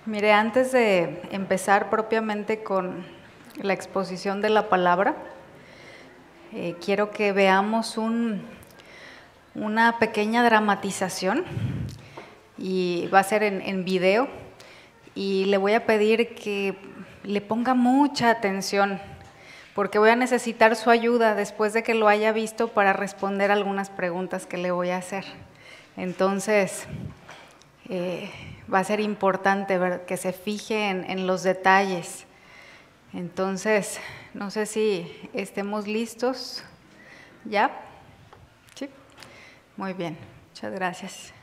Mire, antes de empezar propiamente con la exposición de la palabra, quiero que veamos una pequeña dramatización y va a ser en video y le voy a pedir que le ponga mucha atención porque voy a necesitar su ayuda después de que lo haya visto para responder algunas preguntas que le voy a hacer. Entonces, va a ser importante que se fije en los detalles. Entonces, no sé si estemos listos. ¿Ya? Sí. Muy bien, muchas gracias.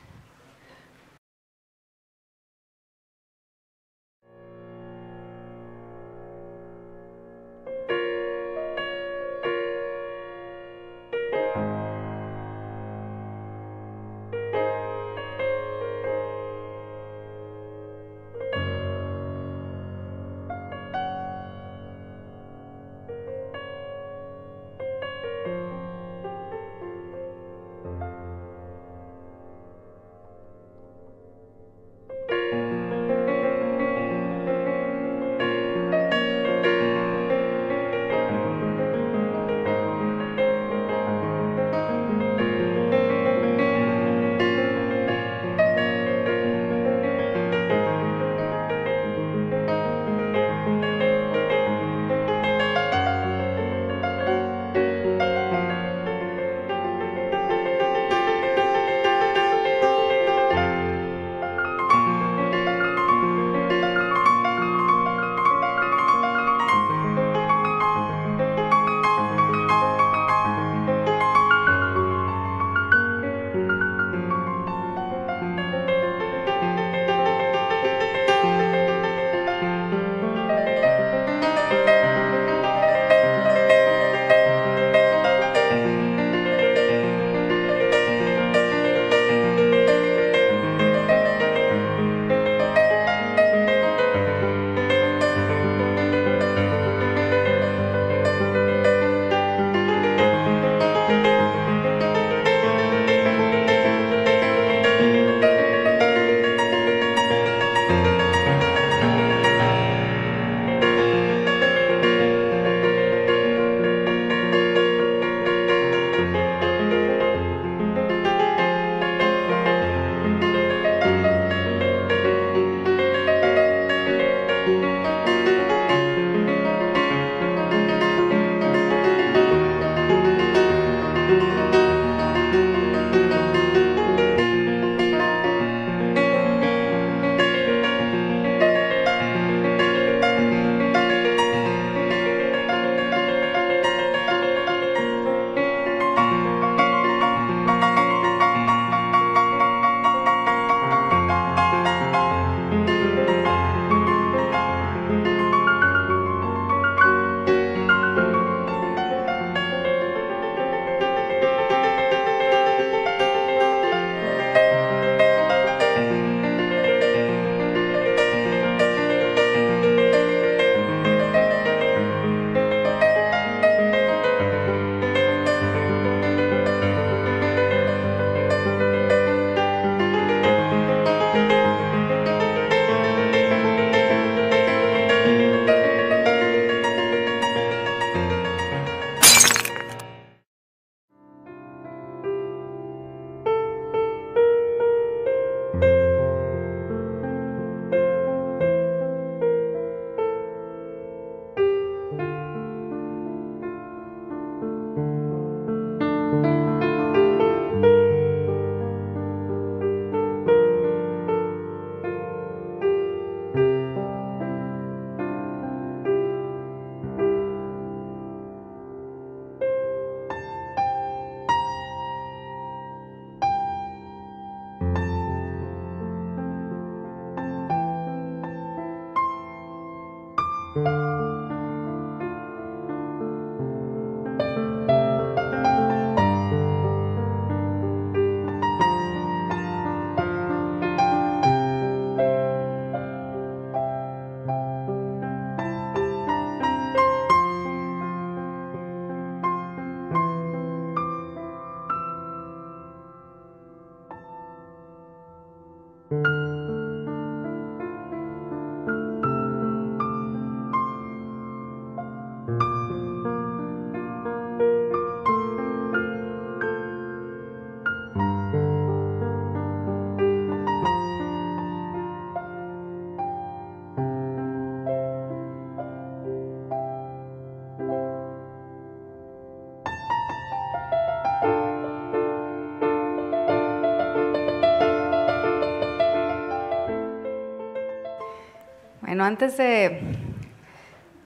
Bueno, antes de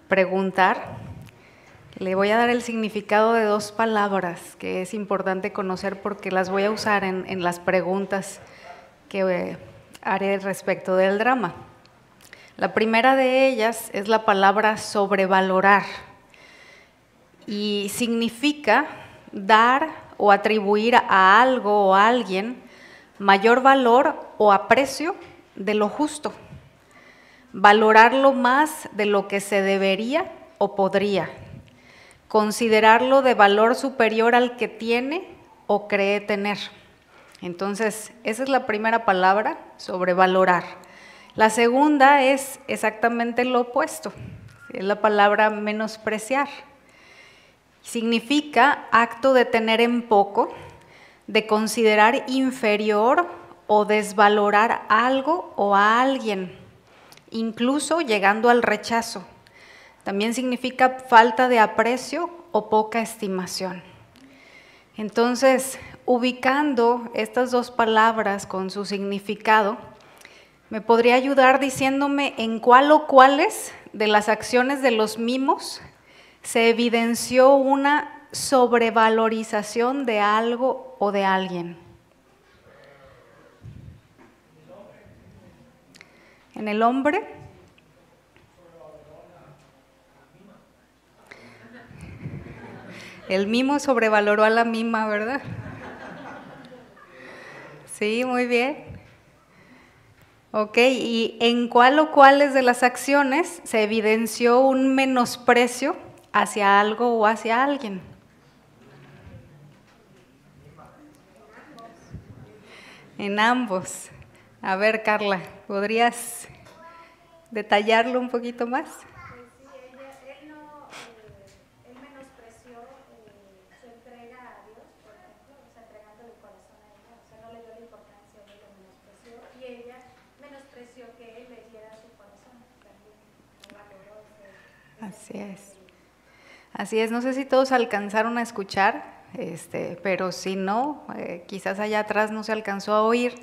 preguntar, le voy a dar el significado de dos palabras que es importante conocer porque las voy a usar en las preguntas que haré respecto del drama. La primera de ellas es la palabra sobrevalorar y significa dar o atribuir a algo o a alguien mayor valor o aprecio de lo justo, valorarlo más de lo que se debería o podría, considerarlo de valor superior al que tiene o cree tener. Entonces, esa es la primera palabra, sobrevalorar. La segunda es exactamente lo opuesto, es la palabra menospreciar. Significa acto de tener en poco, de considerar inferior o desvalorar algo o a alguien, incluso llegando al rechazo. También significa falta de aprecio o poca estimación. Entonces, ubicando estas dos palabras con su significado, me podría ayudar diciéndome en cuál o cuáles de las acciones de los mimos se evidenció una sobrevalorización de algo o de alguien. ¿En el hombre? El mimo sobrevaloró a la mima, ¿verdad? Sí, muy bien. Ok, ¿y en cuál o cuáles de las acciones se evidenció un menosprecio hacia algo o hacia alguien? En ambos. A ver, Carla, ¿podrías detallarlo un poquito más? Él menospreció su entrega a Dios, por ejemplo, o sea, entregándole el corazón a ella, o sea, no le dio la importancia, él lo menospreció, y ella menospreció que él le diera su corazón, también valoró ese Así es. Así es, no sé si todos alcanzaron a escuchar, pero si no, quizás allá atrás no se alcanzó a oír.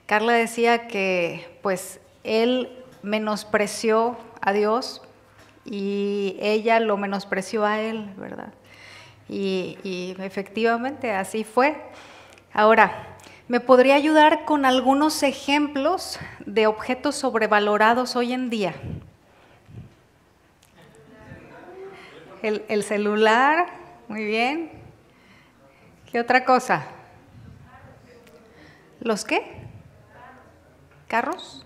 Carla decía que pues él menospreció a Dios y ella lo menospreció a él, ¿verdad? Y efectivamente así fue. Ahora, ¿me podría ayudar con algunos ejemplos de objetos sobrevalorados hoy en día? El celular, muy bien. ¿Qué otra cosa? ¿Los qué? ¿Carros?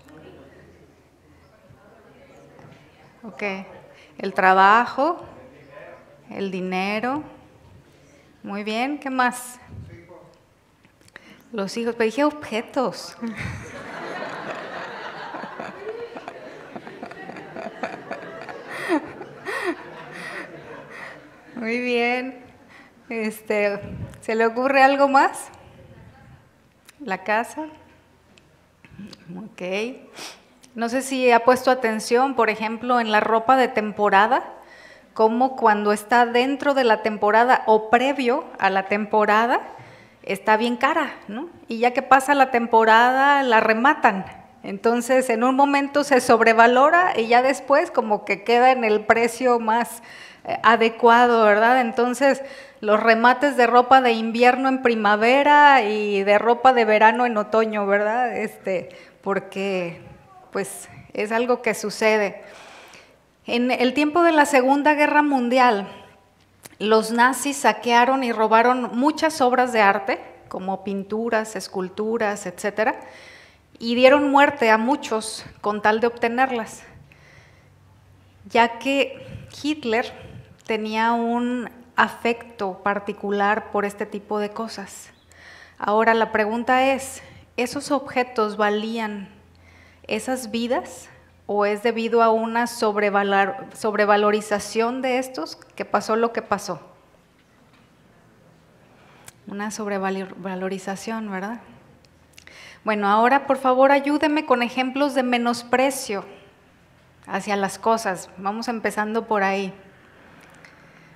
Ok. El trabajo, el dinero. Muy bien, ¿qué más? Los hijos, pero dije objetos. Muy bien. ¿Se le ocurre algo más? ¿La casa? Ok. No sé si ha puesto atención, por ejemplo, en la ropa de temporada, como cuando está dentro de la temporada o previo a la temporada, está bien cara, ¿no? Y ya que pasa la temporada, la rematan. Entonces, en un momento se sobrevalora y ya después como que queda en el precio más adecuado, ¿verdad? Entonces, los remates de ropa de invierno en primavera y de ropa de verano en otoño, ¿verdad? Porque pues es algo que sucede. En el tiempo de la Segunda Guerra Mundial, los nazis saquearon y robaron muchas obras de arte, como pinturas, esculturas, etcétera, y dieron muerte a muchos con tal de obtenerlas, ya que Hitler tenía un afecto particular por este tipo de cosas. Ahora la pregunta es, ¿esos objetos valían esas vidas o es debido a una sobrevalorización de estos que pasó lo que pasó? Una sobrevalorización, ¿verdad? Bueno, ahora por favor ayúdeme con ejemplos de menosprecio hacia las cosas. Vamos empezando por ahí.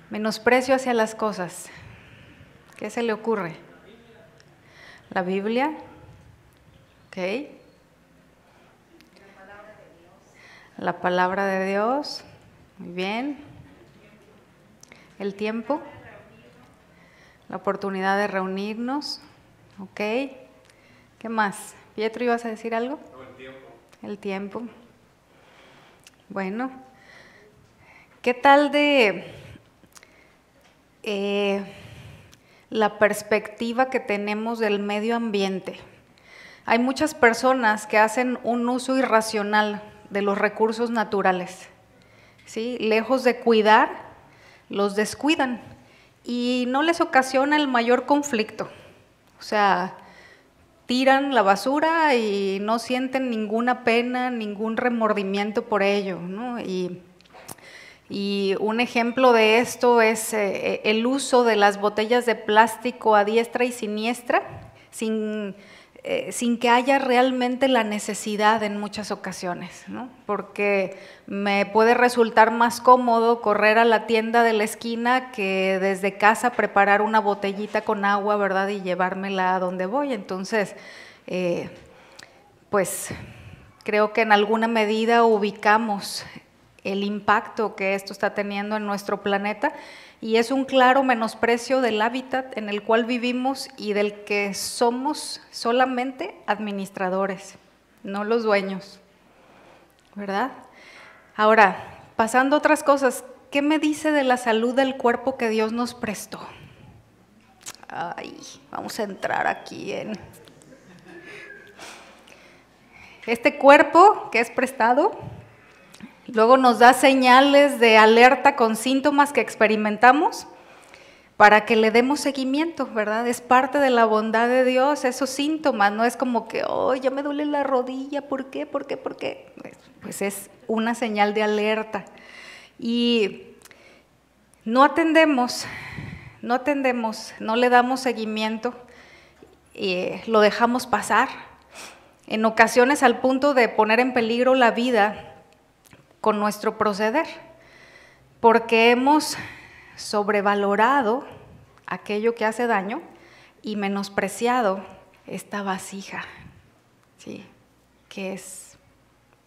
Menosprecio hacia las cosas. ¿Qué se le ocurre? La Biblia. Ok. La palabra de Dios. Muy bien. El tiempo. La oportunidad de reunirnos. Ok. ¿Qué más? Pietro, ¿ibas a decir algo? No, el tiempo. El tiempo. Bueno. ¿Qué tal de la perspectiva que tenemos del medio ambiente? Hay muchas personas que hacen un uso irracional de los recursos naturales, ¿sí? Lejos de cuidar, los descuidan y no les ocasiona el mayor conflicto. O sea, tiran la basura y no sienten ninguna pena, ningún remordimiento por ello, ¿no? Y un ejemplo de esto es el uso de las botellas de plástico a diestra y siniestra, sin que haya realmente la necesidad en muchas ocasiones, ¿no? Porque me puede resultar más cómodo correr a la tienda de la esquina que desde casa preparar una botellita con agua, ¿verdad? Y llevármela a donde voy. Entonces, pues creo que en alguna medida ubicamos el impacto que esto está teniendo en nuestro planeta y es un claro menosprecio del hábitat en el cual vivimos y del que somos solamente administradores, no los dueños, ¿verdad? Ahora, pasando a otras cosas, ¿qué me dice de la salud del cuerpo que Dios nos prestó? Ay, vamos a entrar aquí en este cuerpo que es prestado. Luego nos da señales de alerta con síntomas que experimentamos para que le demos seguimiento, ¿verdad? Es parte de la bondad de Dios esos síntomas, no es como que, oh, ya me duele la rodilla, ¿por qué? ¿Por qué? ¿Por qué? Pues es una señal de alerta. Y no atendemos, no le damos seguimiento, lo dejamos pasar, en ocasiones al punto de poner en peligro la vida con nuestro proceder, porque hemos sobrevalorado aquello que hace daño y menospreciado esta vasija, ¿sí? Que es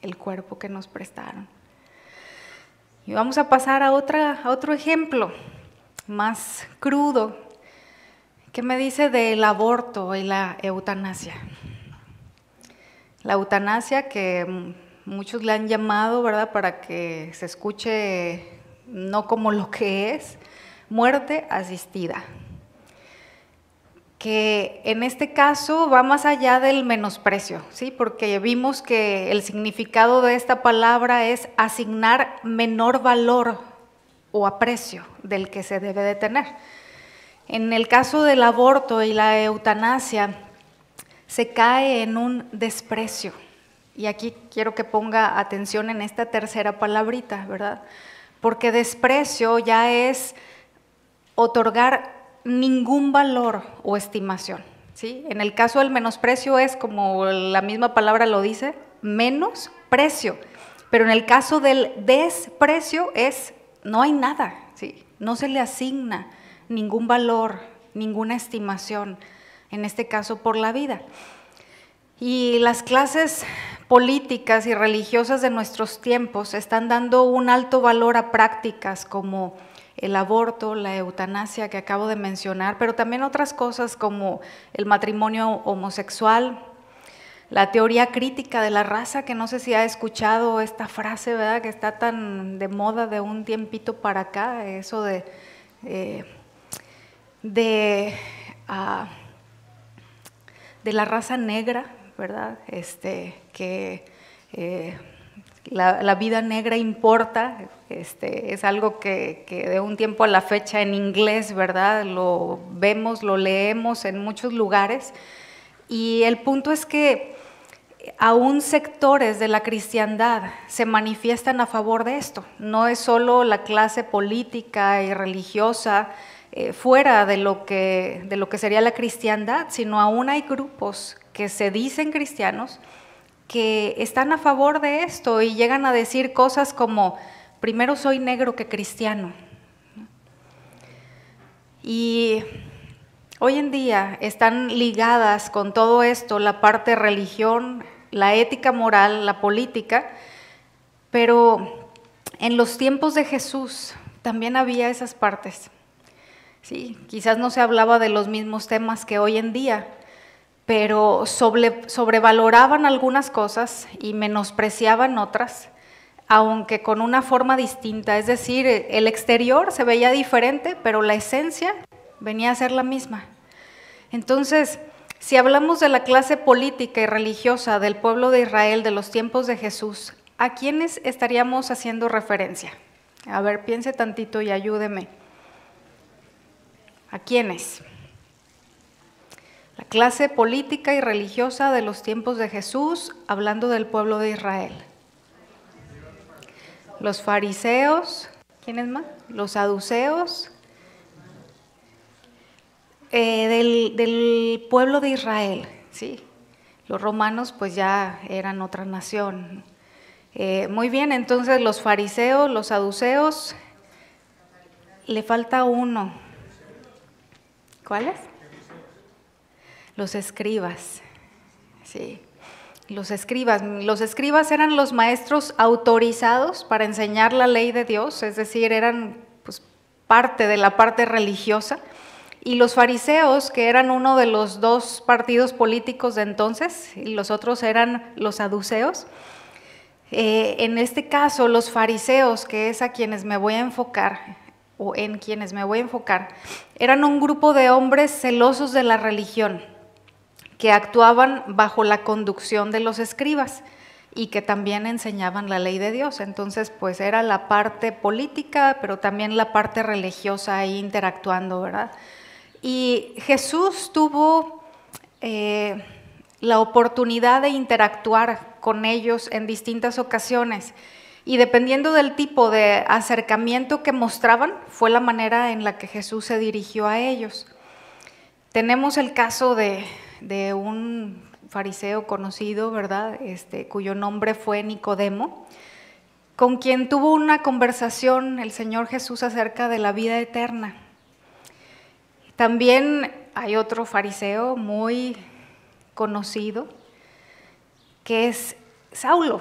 el cuerpo que nos prestaron. Y vamos a pasar a otro ejemplo más crudo. ¿Qué me dice del aborto y la eutanasia? La eutanasia que muchos le han llamado, ¿verdad?, para que se escuche no como lo que es, muerte asistida. Que en este caso va más allá del menosprecio, ¿sí? Porque vimos que el significado de esta palabra es asignar menor valor o aprecio del que se debe de tener. En el caso del aborto y la eutanasia, se cae en un desprecio. Y aquí quiero que ponga atención en esta tercera palabrita, ¿verdad? Porque desprecio ya es otorgar ningún valor o estimación, ¿sí? En el caso del menosprecio es, como la misma palabra lo dice, menos precio. Pero en el caso del desprecio es, no hay nada, ¿sí? No se le asigna ningún valor, ninguna estimación, en este caso por la vida. Y las clases políticas y religiosas de nuestros tiempos están dando un alto valor a prácticas como el aborto, la eutanasia que acabo de mencionar, pero también otras cosas como el matrimonio homosexual, la teoría crítica de la raza, que no sé si ha escuchado esta frase, ¿verdad?, que está tan de moda de un tiempito para acá, eso de la raza negra, ¿verdad? Que la vida negra importa, es algo que de un tiempo a la fecha en inglés, ¿verdad? Lo vemos, lo leemos en muchos lugares, y el punto es que aún sectores de la cristiandad se manifiestan a favor de esto. No es solo la clase política y religiosa fuera de lo que sería la cristiandad, sino aún hay grupos que se dicen cristianos que están a favor de esto y llegan a decir cosas como, primero soy negro que cristiano. Y hoy en día están ligadas con todo esto la parte religión, la ética moral, la política, Pero en los tiempos de Jesús también había esas partes. Sí, quizás no se hablaba de los mismos temas que hoy en día, pero sobrevaloraban algunas cosas y menospreciaban otras, aunque con una forma distinta. Es decir, el exterior se veía diferente, pero la esencia venía a ser la misma. Entonces, si hablamos de la clase política y religiosa del pueblo de Israel de los tiempos de Jesús, ¿a quiénes estaríamos haciendo referencia? A ver, piense tantito y ayúdeme. ¿A quiénes? La clase política y religiosa de los tiempos de Jesús, hablando del pueblo de Israel. Los fariseos, ¿quiénes más? Los saduceos, del pueblo de Israel, ¿sí? Los romanos pues ya eran otra nación. Muy bien, entonces los fariseos, los saduceos, le falta uno. ¿Cuáles? Los escribas, sí. Los escribas eran los maestros autorizados para enseñar la ley de Dios, es decir, eran pues, parte de la parte religiosa. Y los fariseos, que eran uno de los dos partidos políticos de entonces, y los otros eran los saduceos. En este caso, los fariseos, que es a quienes me voy a enfocar, o en quienes me voy a enfocar, eran un grupo de hombres celosos de la religión, que actuaban bajo la conducción de los escribas y que también enseñaban la ley de Dios. Entonces, pues era la parte política, pero también la parte religiosa ahí interactuando, ¿verdad? Y Jesús tuvo la oportunidad de interactuar con ellos en distintas ocasiones y dependiendo del tipo de acercamiento que mostraban, fue la manera en la que Jesús se dirigió a ellos. Tenemos el caso de un fariseo conocido, ¿verdad? Cuyo nombre fue Nicodemo, con quien tuvo una conversación el Señor Jesús acerca de la vida eterna. También hay otro fariseo muy conocido, que es Saulo,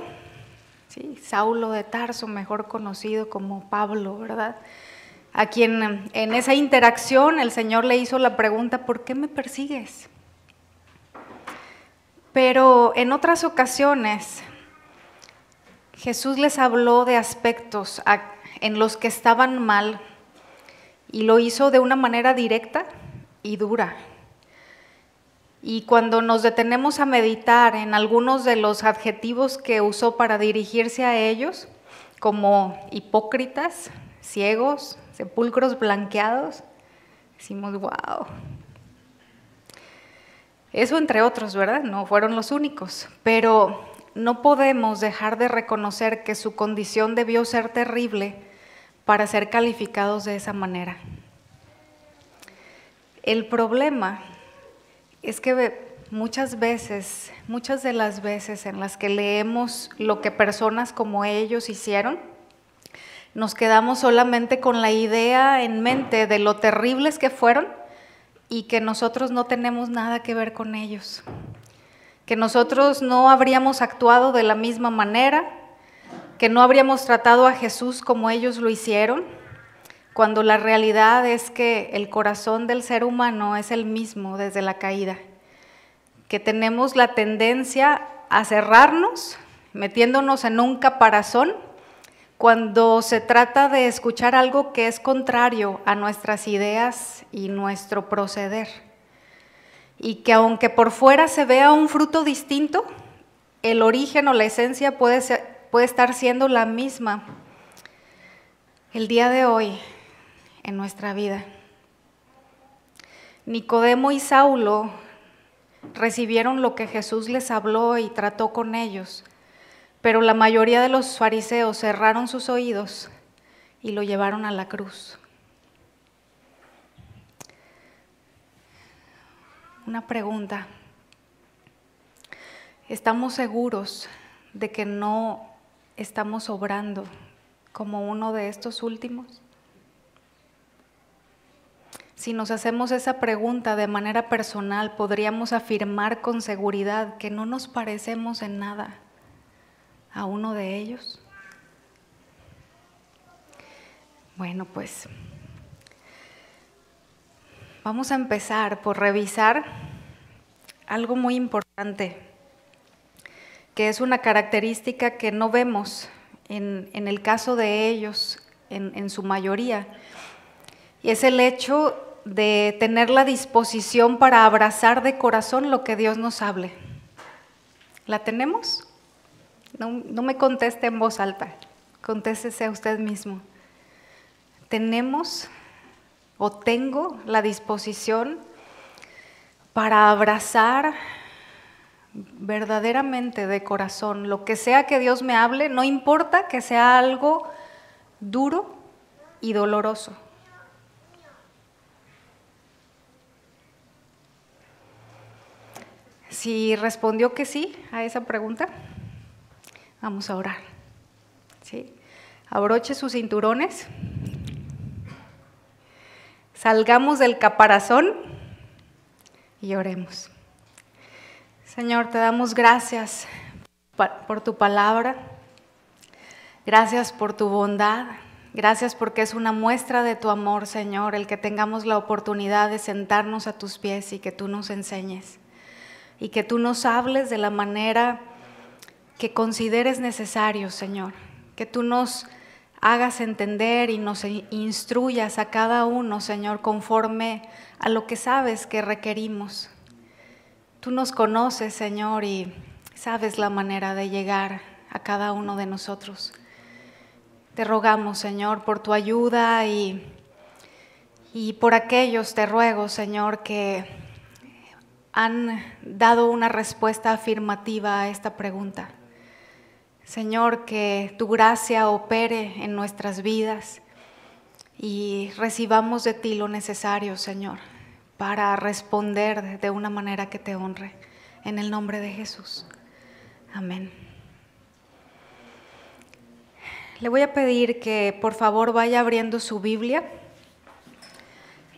¿sí? Saulo de Tarso, mejor conocido como Pablo, ¿verdad? A quien en esa interacción el Señor le hizo la pregunta, ¿por qué me persigues? Pero en otras ocasiones Jesús les habló de aspectos en los que estaban mal y lo hizo de una manera directa y dura. Y cuando nos detenemos a meditar en algunos de los adjetivos que usó para dirigirse a ellos, como hipócritas, ciegos, sepulcros blanqueados, decimos, wow. Eso entre otros, ¿verdad? No fueron los únicos, pero no podemos dejar de reconocer que su condición debió ser terrible para ser calificados de esa manera. El problema es que muchas de las veces en las que leemos lo que personas como ellos hicieron, nos quedamos solamente con la idea en mente de lo terribles que fueron y que nosotros no tenemos nada que ver con ellos, que nosotros no habríamos actuado de la misma manera, que no habríamos tratado a Jesús como ellos lo hicieron, cuando la realidad es que el corazón del ser humano es el mismo desde la caída, que tenemos la tendencia a cerrarnos, metiéndonos en un caparazón, cuando se trata de escuchar algo que es contrario a nuestras ideas y nuestro proceder. Y que aunque por fuera se vea un fruto distinto, el origen o la esencia puede estar siendo la misma el día de hoy en nuestra vida. Nicodemo y Saulo recibieron lo que Jesús les habló y trató con ellos, pero la mayoría de los fariseos cerraron sus oídos y lo llevaron a la cruz. Una pregunta. ¿Estamos seguros de que no estamos obrando como uno de estos últimos? Si nos hacemos esa pregunta de manera personal, podríamos afirmar con seguridad que no nos parecemos en nada a uno de ellos. Bueno, pues vamos a empezar por revisar algo muy importante, que es una característica que no vemos en el caso de ellos, en su mayoría, y es el hecho de tener la disposición para abrazar de corazón lo que Dios nos hable. ¿La tenemos? No me conteste en voz alta, contéstese a usted mismo. ¿Tenemos o tengo la disposición para abrazar verdaderamente de corazón lo que sea que Dios me hable? No importa que sea algo duro y doloroso. Si respondió que sí a esa pregunta, vamos a orar. ¿Sí? Abroche sus cinturones, salgamos del caparazón y oremos. Señor, te damos gracias por tu palabra, gracias por tu bondad, gracias porque es una muestra de tu amor, Señor, el que tengamos la oportunidad de sentarnos a tus pies y que tú nos enseñes y que tú nos hables de la manera que consideres necesario, Señor, que tú nos hagas entender y nos instruyas a cada uno, Señor, conforme a lo que sabes que requerimos. Tú nos conoces, Señor, y sabes la manera de llegar a cada uno de nosotros. Te rogamos, Señor, por tu ayuda y por aquellos, te ruego, Señor, que han dado una respuesta afirmativa a esta pregunta. Señor, que tu gracia opere en nuestras vidas y recibamos de ti lo necesario, Señor, para responder de una manera que te honre. En el nombre de Jesús. Amén. Le voy a pedir que por favor vaya abriendo su Biblia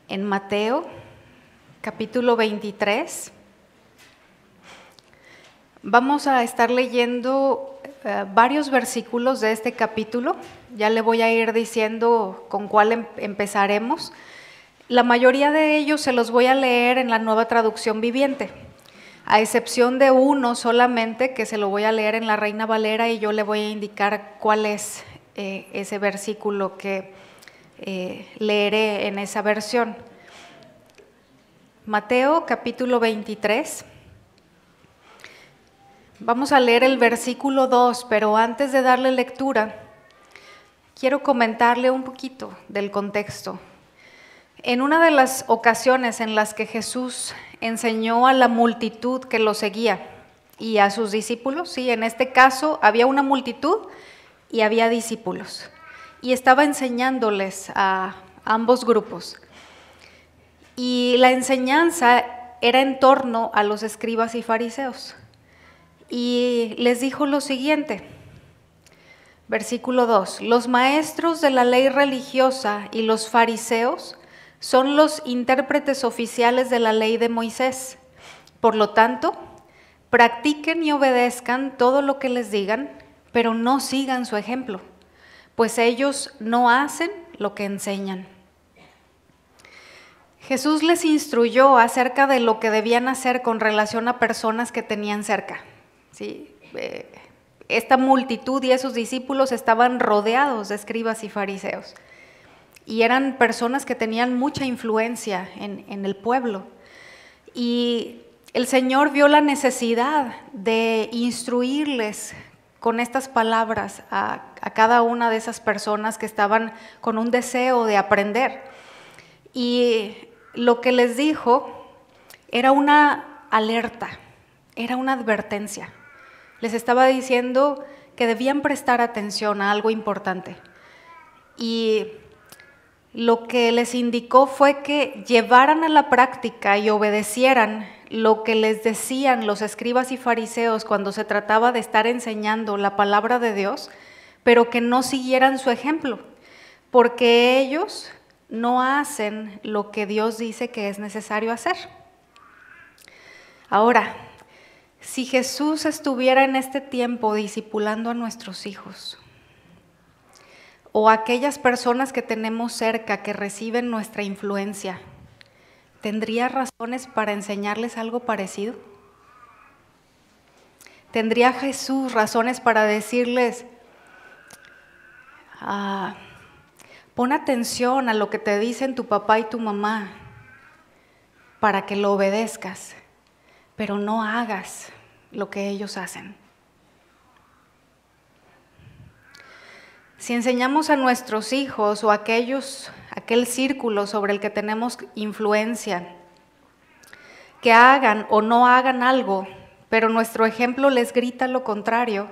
en Mateo, capítulo 23. Vamos a estar leyendo varios versículos de este capítulo. Ya le voy a ir diciendo con cuál empezaremos. La mayoría de ellos se los voy a leer en la Nueva Traducción Viviente, a excepción de uno solamente que se lo voy a leer en la Reina Valera y yo le voy a indicar cuál es ese versículo que leeré en esa versión. Mateo capítulo 23. Vamos a leer el versículo 2, pero antes de darle lectura, quiero comentarle un poquito del contexto. En una de las ocasiones en las que Jesús enseñó a la multitud que lo seguía y a sus discípulos, sí, en este caso había una multitud y había discípulos, y estaba enseñándoles a ambos grupos. Y la enseñanza era en torno a los escribas y fariseos. Y les dijo lo siguiente, versículo 2, los maestros de la ley religiosa y los fariseos son los intérpretes oficiales de la ley de Moisés. Por lo tanto, practiquen y obedezcan todo lo que les digan, pero no sigan su ejemplo, pues ellos no hacen lo que enseñan. Jesús les instruyó acerca de lo que debían hacer con relación a personas que tenían cerca. ¿Sí? Esta multitud y esos discípulos estaban rodeados de escribas y fariseos y eran personas que tenían mucha influencia en el pueblo, y el Señor vio la necesidad de instruirles con estas palabras a cada una de esas personas que estaban con un deseo de aprender, y lo que les dijo era una alerta, era una advertencia. Les estaba diciendo que debían prestar atención a algo importante. Y lo que les indicó fue que llevaran a la práctica y obedecieran lo que les decían los escribas y fariseos cuando se trataba de estar enseñando la palabra de Dios, pero que no siguieran su ejemplo, porque ellos no hacen lo que Dios dice que es necesario hacer. Ahora, si Jesús estuviera en este tiempo discipulando a nuestros hijos, o aquellas personas que tenemos cerca que reciben nuestra influencia, ¿tendría razones para enseñarles algo parecido? ¿Tendría Jesús razones para decirles, pon atención a lo que te dicen tu papá y tu mamá para que lo obedezcas, pero no hagas lo que ellos hacen? Si enseñamos a nuestros hijos o a aquel círculo sobre el que tenemos influencia, que hagan o no hagan algo, pero nuestro ejemplo les grita lo contrario,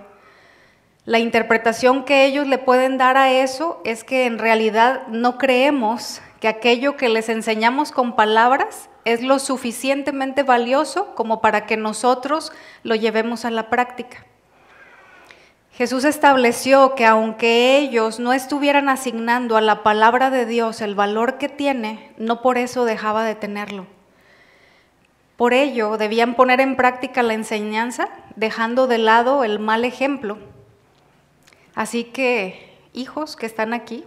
la interpretación que ellos le pueden dar a eso es que en realidad no creemos que aquello que les enseñamos con palabras es lo suficientemente valioso como para que nosotros lo llevemos a la práctica. Jesús estableció que aunque ellos no estuvieran asignando a la palabra de Dios el valor que tiene, no por eso dejaba de tenerlo. Por ello, debían poner en práctica la enseñanza, dejando de lado el mal ejemplo. Así que, hijos que están aquí,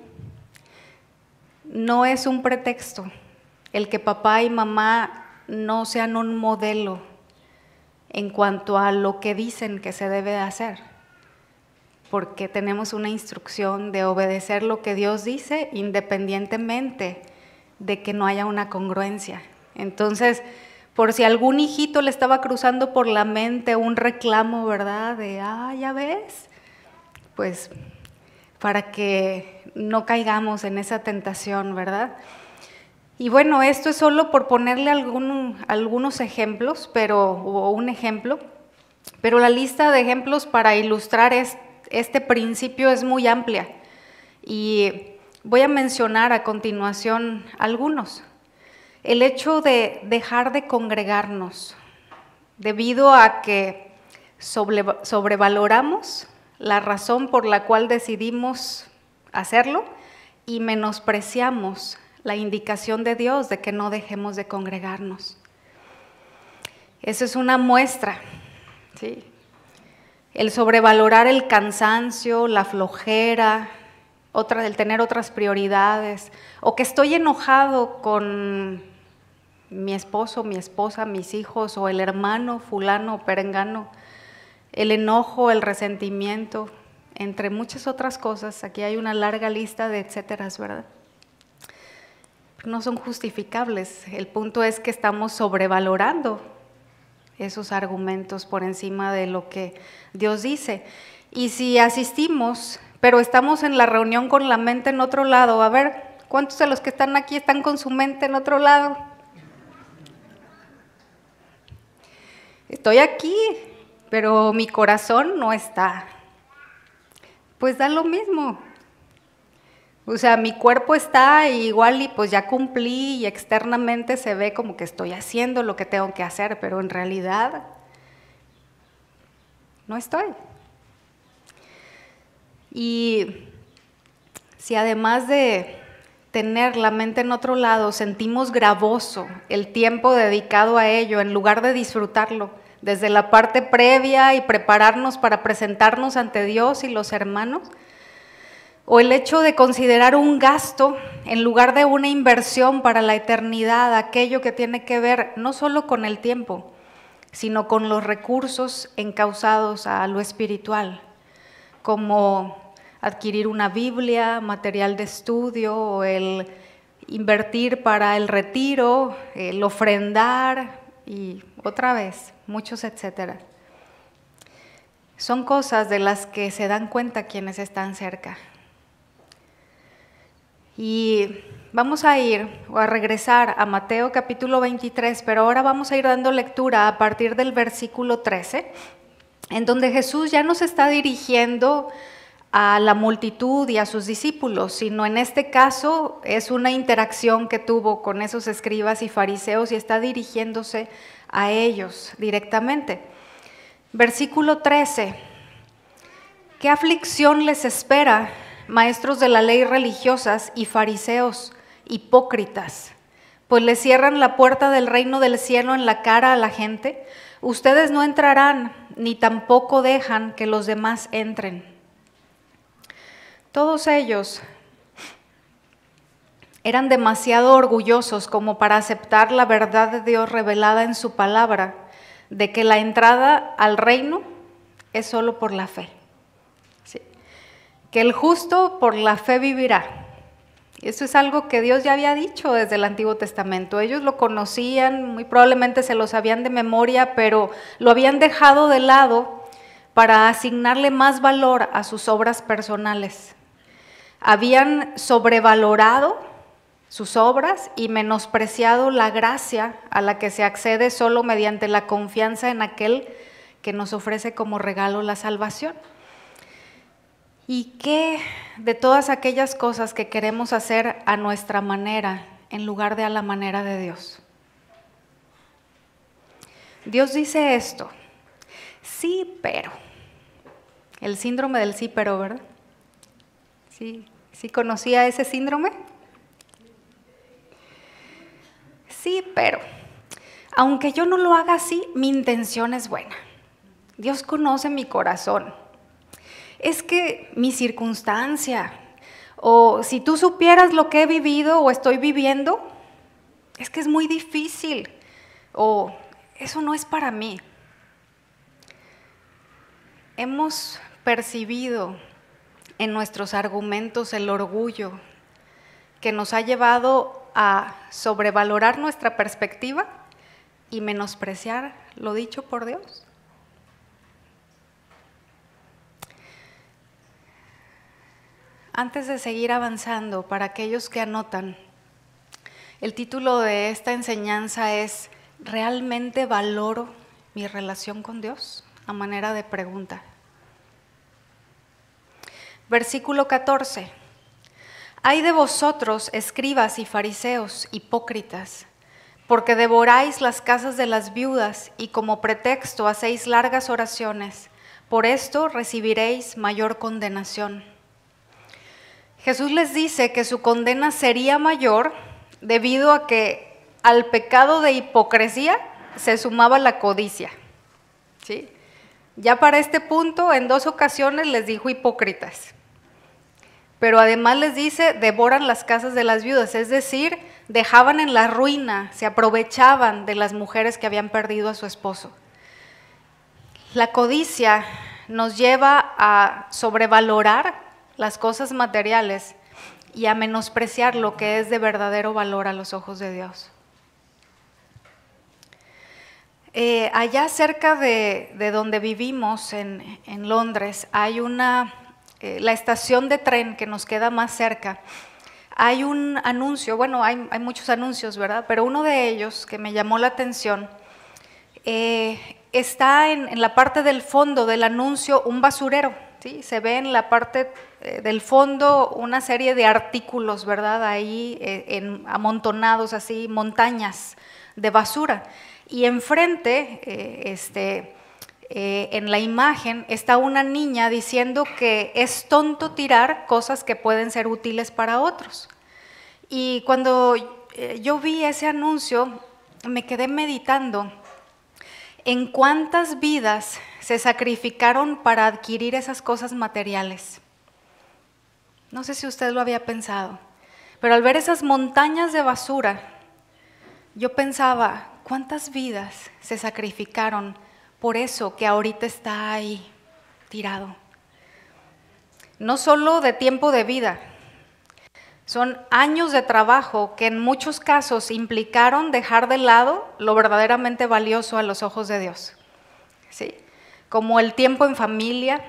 no es un pretexto el que papá y mamá no sean un modelo en cuanto a lo que dicen que se debe hacer, porque tenemos una instrucción de obedecer lo que Dios dice independientemente de que no haya una congruencia. Entonces, por si algún hijito le estaba cruzando por la mente un reclamo, ¿verdad? De, ya ves, pues para que no caigamos en esa tentación, ¿verdad? Y bueno, esto es solo por ponerle algunos ejemplos, o un ejemplo, pero la lista de ejemplos para ilustrar este principio es muy amplia y voy a mencionar a continuación algunos. El hecho de dejar de congregarnos debido a que sobrevaloramos la razón por la cual decidimos hacerlo y menospreciamos la indicación de Dios de que no dejemos de congregarnos. Eso es una muestra, ¿sí? El sobrevalorar el cansancio, la flojera, el tener otras prioridades, o que estoy enojado con mi esposo, mi esposa, mis hijos, o el hermano fulano o perengano, el enojo, el resentimiento, entre muchas otras cosas. Aquí hay una larga lista de etcéteras, ¿verdad? No son justificables. El punto es que estamos sobrevalorando esos argumentos por encima de lo que Dios dice. Y si asistimos, pero estamos en la reunión con la mente en otro lado, a ver, ¿cuántos de los que están aquí están con su mente en otro lado? Estoy aquí, pero mi corazón no está. Pues da lo mismo. O sea, mi cuerpo está igual y pues ya cumplí y externamente se ve como que estoy haciendo lo que tengo que hacer, pero en realidad no estoy. Y si además de tener la mente en otro lado, sentimos gravoso el tiempo dedicado a ello en lugar de disfrutarlo desde la parte previa y prepararnos para presentarnos ante Dios y los hermanos, o el hecho de considerar un gasto en lugar de una inversión para la eternidad, aquello que tiene que ver no solo con el tiempo, sino con los recursos encausados a lo espiritual, como adquirir una Biblia, material de estudio, o el invertir para el retiro, el ofrendar y otra vez, muchos etcétera. Son cosas de las que se dan cuenta quienes están cerca. Y vamos a regresar a Mateo capítulo 23, pero ahora vamos a ir dando lectura a partir del versículo 13, en donde Jesús ya no se está dirigiendo a la multitud y a sus discípulos, sino en este caso es una interacción que tuvo con esos escribas y fariseos y está dirigiéndose a ellos directamente. Versículo 13, ¿qué aflicción les espera, maestros de la ley religiosas y fariseos, hipócritas? Pues les cierran la puerta del reino del cielo en la cara a la gente. Ustedes no entrarán, ni tampoco dejan que los demás entren. Todos ellos eran demasiado orgullosos como para aceptar la verdad de Dios revelada en su palabra, de que la entrada al reino es solo por la fe. ¿Sí? Que el justo por la fe vivirá. Eso es algo que Dios ya había dicho desde el Antiguo Testamento. Ellos lo conocían, muy probablemente se lo sabían de memoria, pero lo habían dejado de lado para asignarle más valor a sus obras personales. Habían sobrevalorado sus obras y menospreciado la gracia a la que se accede solo mediante la confianza en aquel que nos ofrece como regalo la salvación. ¿Y qué de todas aquellas cosas que queremos hacer a nuestra manera en lugar de a la manera de Dios? Dios dice esto: sí, pero. El síndrome del sí, pero, ¿verdad? ¿Sí conocía ese síndrome? Sí, pero. Aunque yo no lo haga así, mi intención es buena. Dios conoce mi corazón. Es que mi circunstancia, o si tú supieras lo que he vivido o estoy viviendo, es que es muy difícil, o eso no es para mí. Hemos percibido en nuestros argumentos el orgullo que nos ha llevado a sobrevalorar nuestra perspectiva y menospreciar lo dicho por Dios. Antes de seguir avanzando, para aquellos que anotan, el título de esta enseñanza es ¿realmente valoro mi relación con Dios? A manera de pregunta. Versículo 14. Ay de vosotros, escribas y fariseos, hipócritas, porque devoráis las casas de las viudas y como pretexto hacéis largas oraciones. Por esto recibiréis mayor condenación. Jesús les dice que su condena sería mayor debido a que al pecado de hipocresía se sumaba la codicia. ¿Sí? Ya para este punto, en 2 ocasiones les dijo hipócritas. Pero además les dice, devoran las casas de las viudas, es decir, dejaban en la ruina, se aprovechaban de las mujeres que habían perdido a su esposo. La codicia nos lleva a sobrevalorar las cosas materiales y a menospreciar lo que es de verdadero valor a los ojos de Dios. Allá cerca de donde vivimos, en Londres, hay la estación de tren que nos queda más cerca. Hay un anuncio, bueno, hay muchos anuncios, ¿verdad? Pero uno de ellos que me llamó la atención, está en la parte del fondo del anuncio un basurero, ¿sí? Se ve en la parte del fondo una serie de artículos, ¿verdad? Ahí amontonados así, montañas de basura. Y enfrente, en la imagen, está una niña diciendo que es tonto tirar cosas que pueden ser útiles para otros. Y cuando yo vi ese anuncio, me quedé meditando en cuántas vidas se sacrificaron para adquirir esas cosas materiales. No sé si usted lo había pensado, pero al ver esas montañas de basura, yo pensaba, ¿cuántas vidas se sacrificaron por eso que ahorita está ahí tirado? No solo de tiempo de vida, son años de trabajo que en muchos casos implicaron dejar de lado lo verdaderamente valioso a los ojos de Dios, ¿sí? Como el tiempo en familia,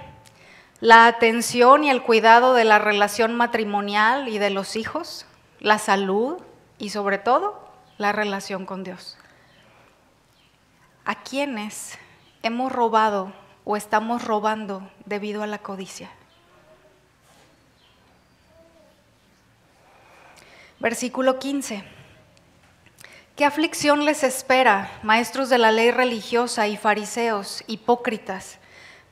la atención y el cuidado de la relación matrimonial y de los hijos, la salud y sobre todo la relación con Dios. ¿A quiénes hemos robado o estamos robando debido a la codicia? Versículo 15. ¿Qué aflicción les espera, maestros de la ley religiosa y fariseos, hipócritas?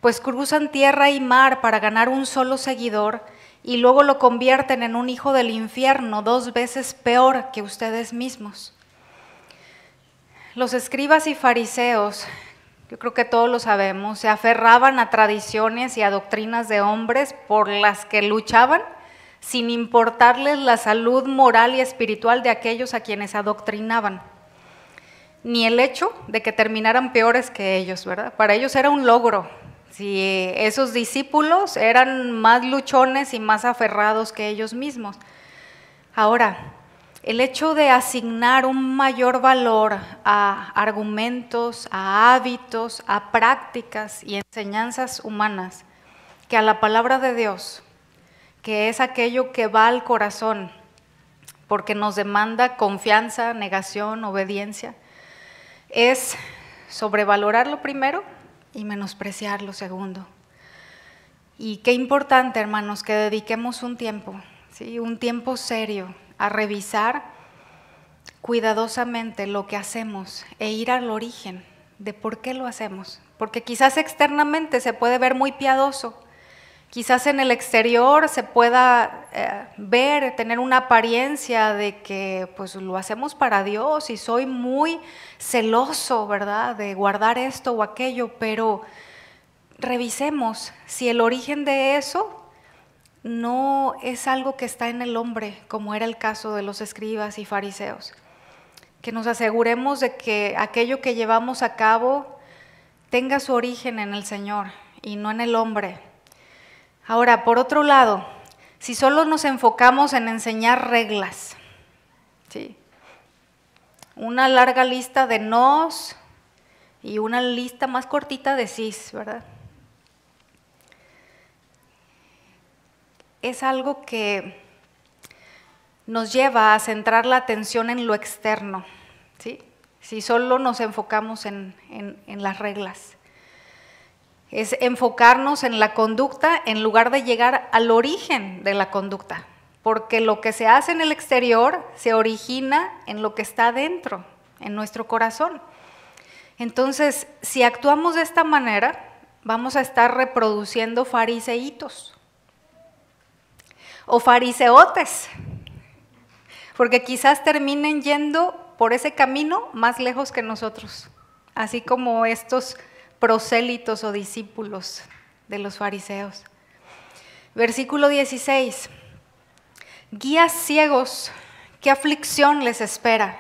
Pues cruzan tierra y mar para ganar un solo seguidor y luego lo convierten en un hijo del infierno 2 veces peor que ustedes mismos. Los escribas y fariseos yo creo que todos lo sabemos, se aferraban a tradiciones y a doctrinas de hombres por las que luchaban, sin importarles la salud moral y espiritual de aquellos a quienes adoctrinaban, ni el hecho de que terminaran peores que ellos, ¿verdad? Para ellos era un logro, si esos discípulos eran más luchones y más aferrados que ellos mismos. Ahora, el hecho de asignar un mayor valor a argumentos, a hábitos, a prácticas y enseñanzas humanas que a la palabra de Dios, que es aquello que va al corazón, porque nos demanda confianza, negación, obediencia, es sobrevalorar lo primero y menospreciar lo segundo. Y qué importante, hermanos, que dediquemos un tiempo, ¿sí? Un tiempo serio, a revisar cuidadosamente lo que hacemos e ir al origen de por qué lo hacemos. Porque quizás externamente se puede ver muy piadoso, quizás en el exterior se pueda ver, tener una apariencia de que pues lo hacemos para Dios y soy muy celoso, ¿verdad?, de guardar esto o aquello, pero revisemos si el origen de eso no es algo que está en el hombre, como era el caso de los escribas y fariseos. Que nos aseguremos de que aquello que llevamos a cabo tenga su origen en el Señor y no en el hombre. Ahora, por otro lado, si solo nos enfocamos en enseñar reglas, ¿sí?, una larga lista de nos y una lista más cortita de sís, ¿verdad? Es algo que nos lleva a centrar la atención en lo externo, ¿sí? Si solo nos enfocamos en las reglas. Es enfocarnos en la conducta en lugar de llegar al origen de la conducta, porque lo que se hace en el exterior se origina en lo que está dentro, en nuestro corazón. Entonces, si actuamos de esta manera, vamos a estar reproduciendo fariseitos o fariseotes, porque quizás terminen yendo por ese camino más lejos que nosotros, así como estos prosélitos o discípulos de los fariseos. Versículo 16, guías ciegos, ¿qué aflicción les espera?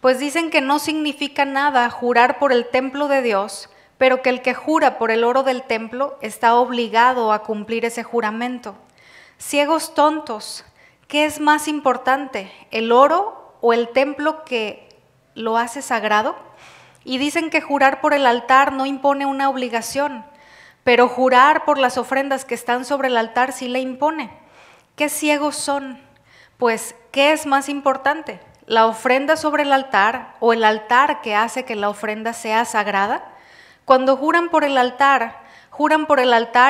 Pues dicen que no significa nada jurar por el templo de Dios, pero que el que jura por el oro del templo está obligado a cumplir ese juramento. Ciegos tontos, ¿qué es más importante, el oro o el templo que lo hace sagrado? Y dicen que jurar por el altar no impone una obligación, pero jurar por las ofrendas que están sobre el altar sí le impone. ¿Qué ciegos son? Pues, ¿qué es más importante, la ofrenda sobre el altar o el altar que hace que la ofrenda sea sagrada? Cuando juran por el altar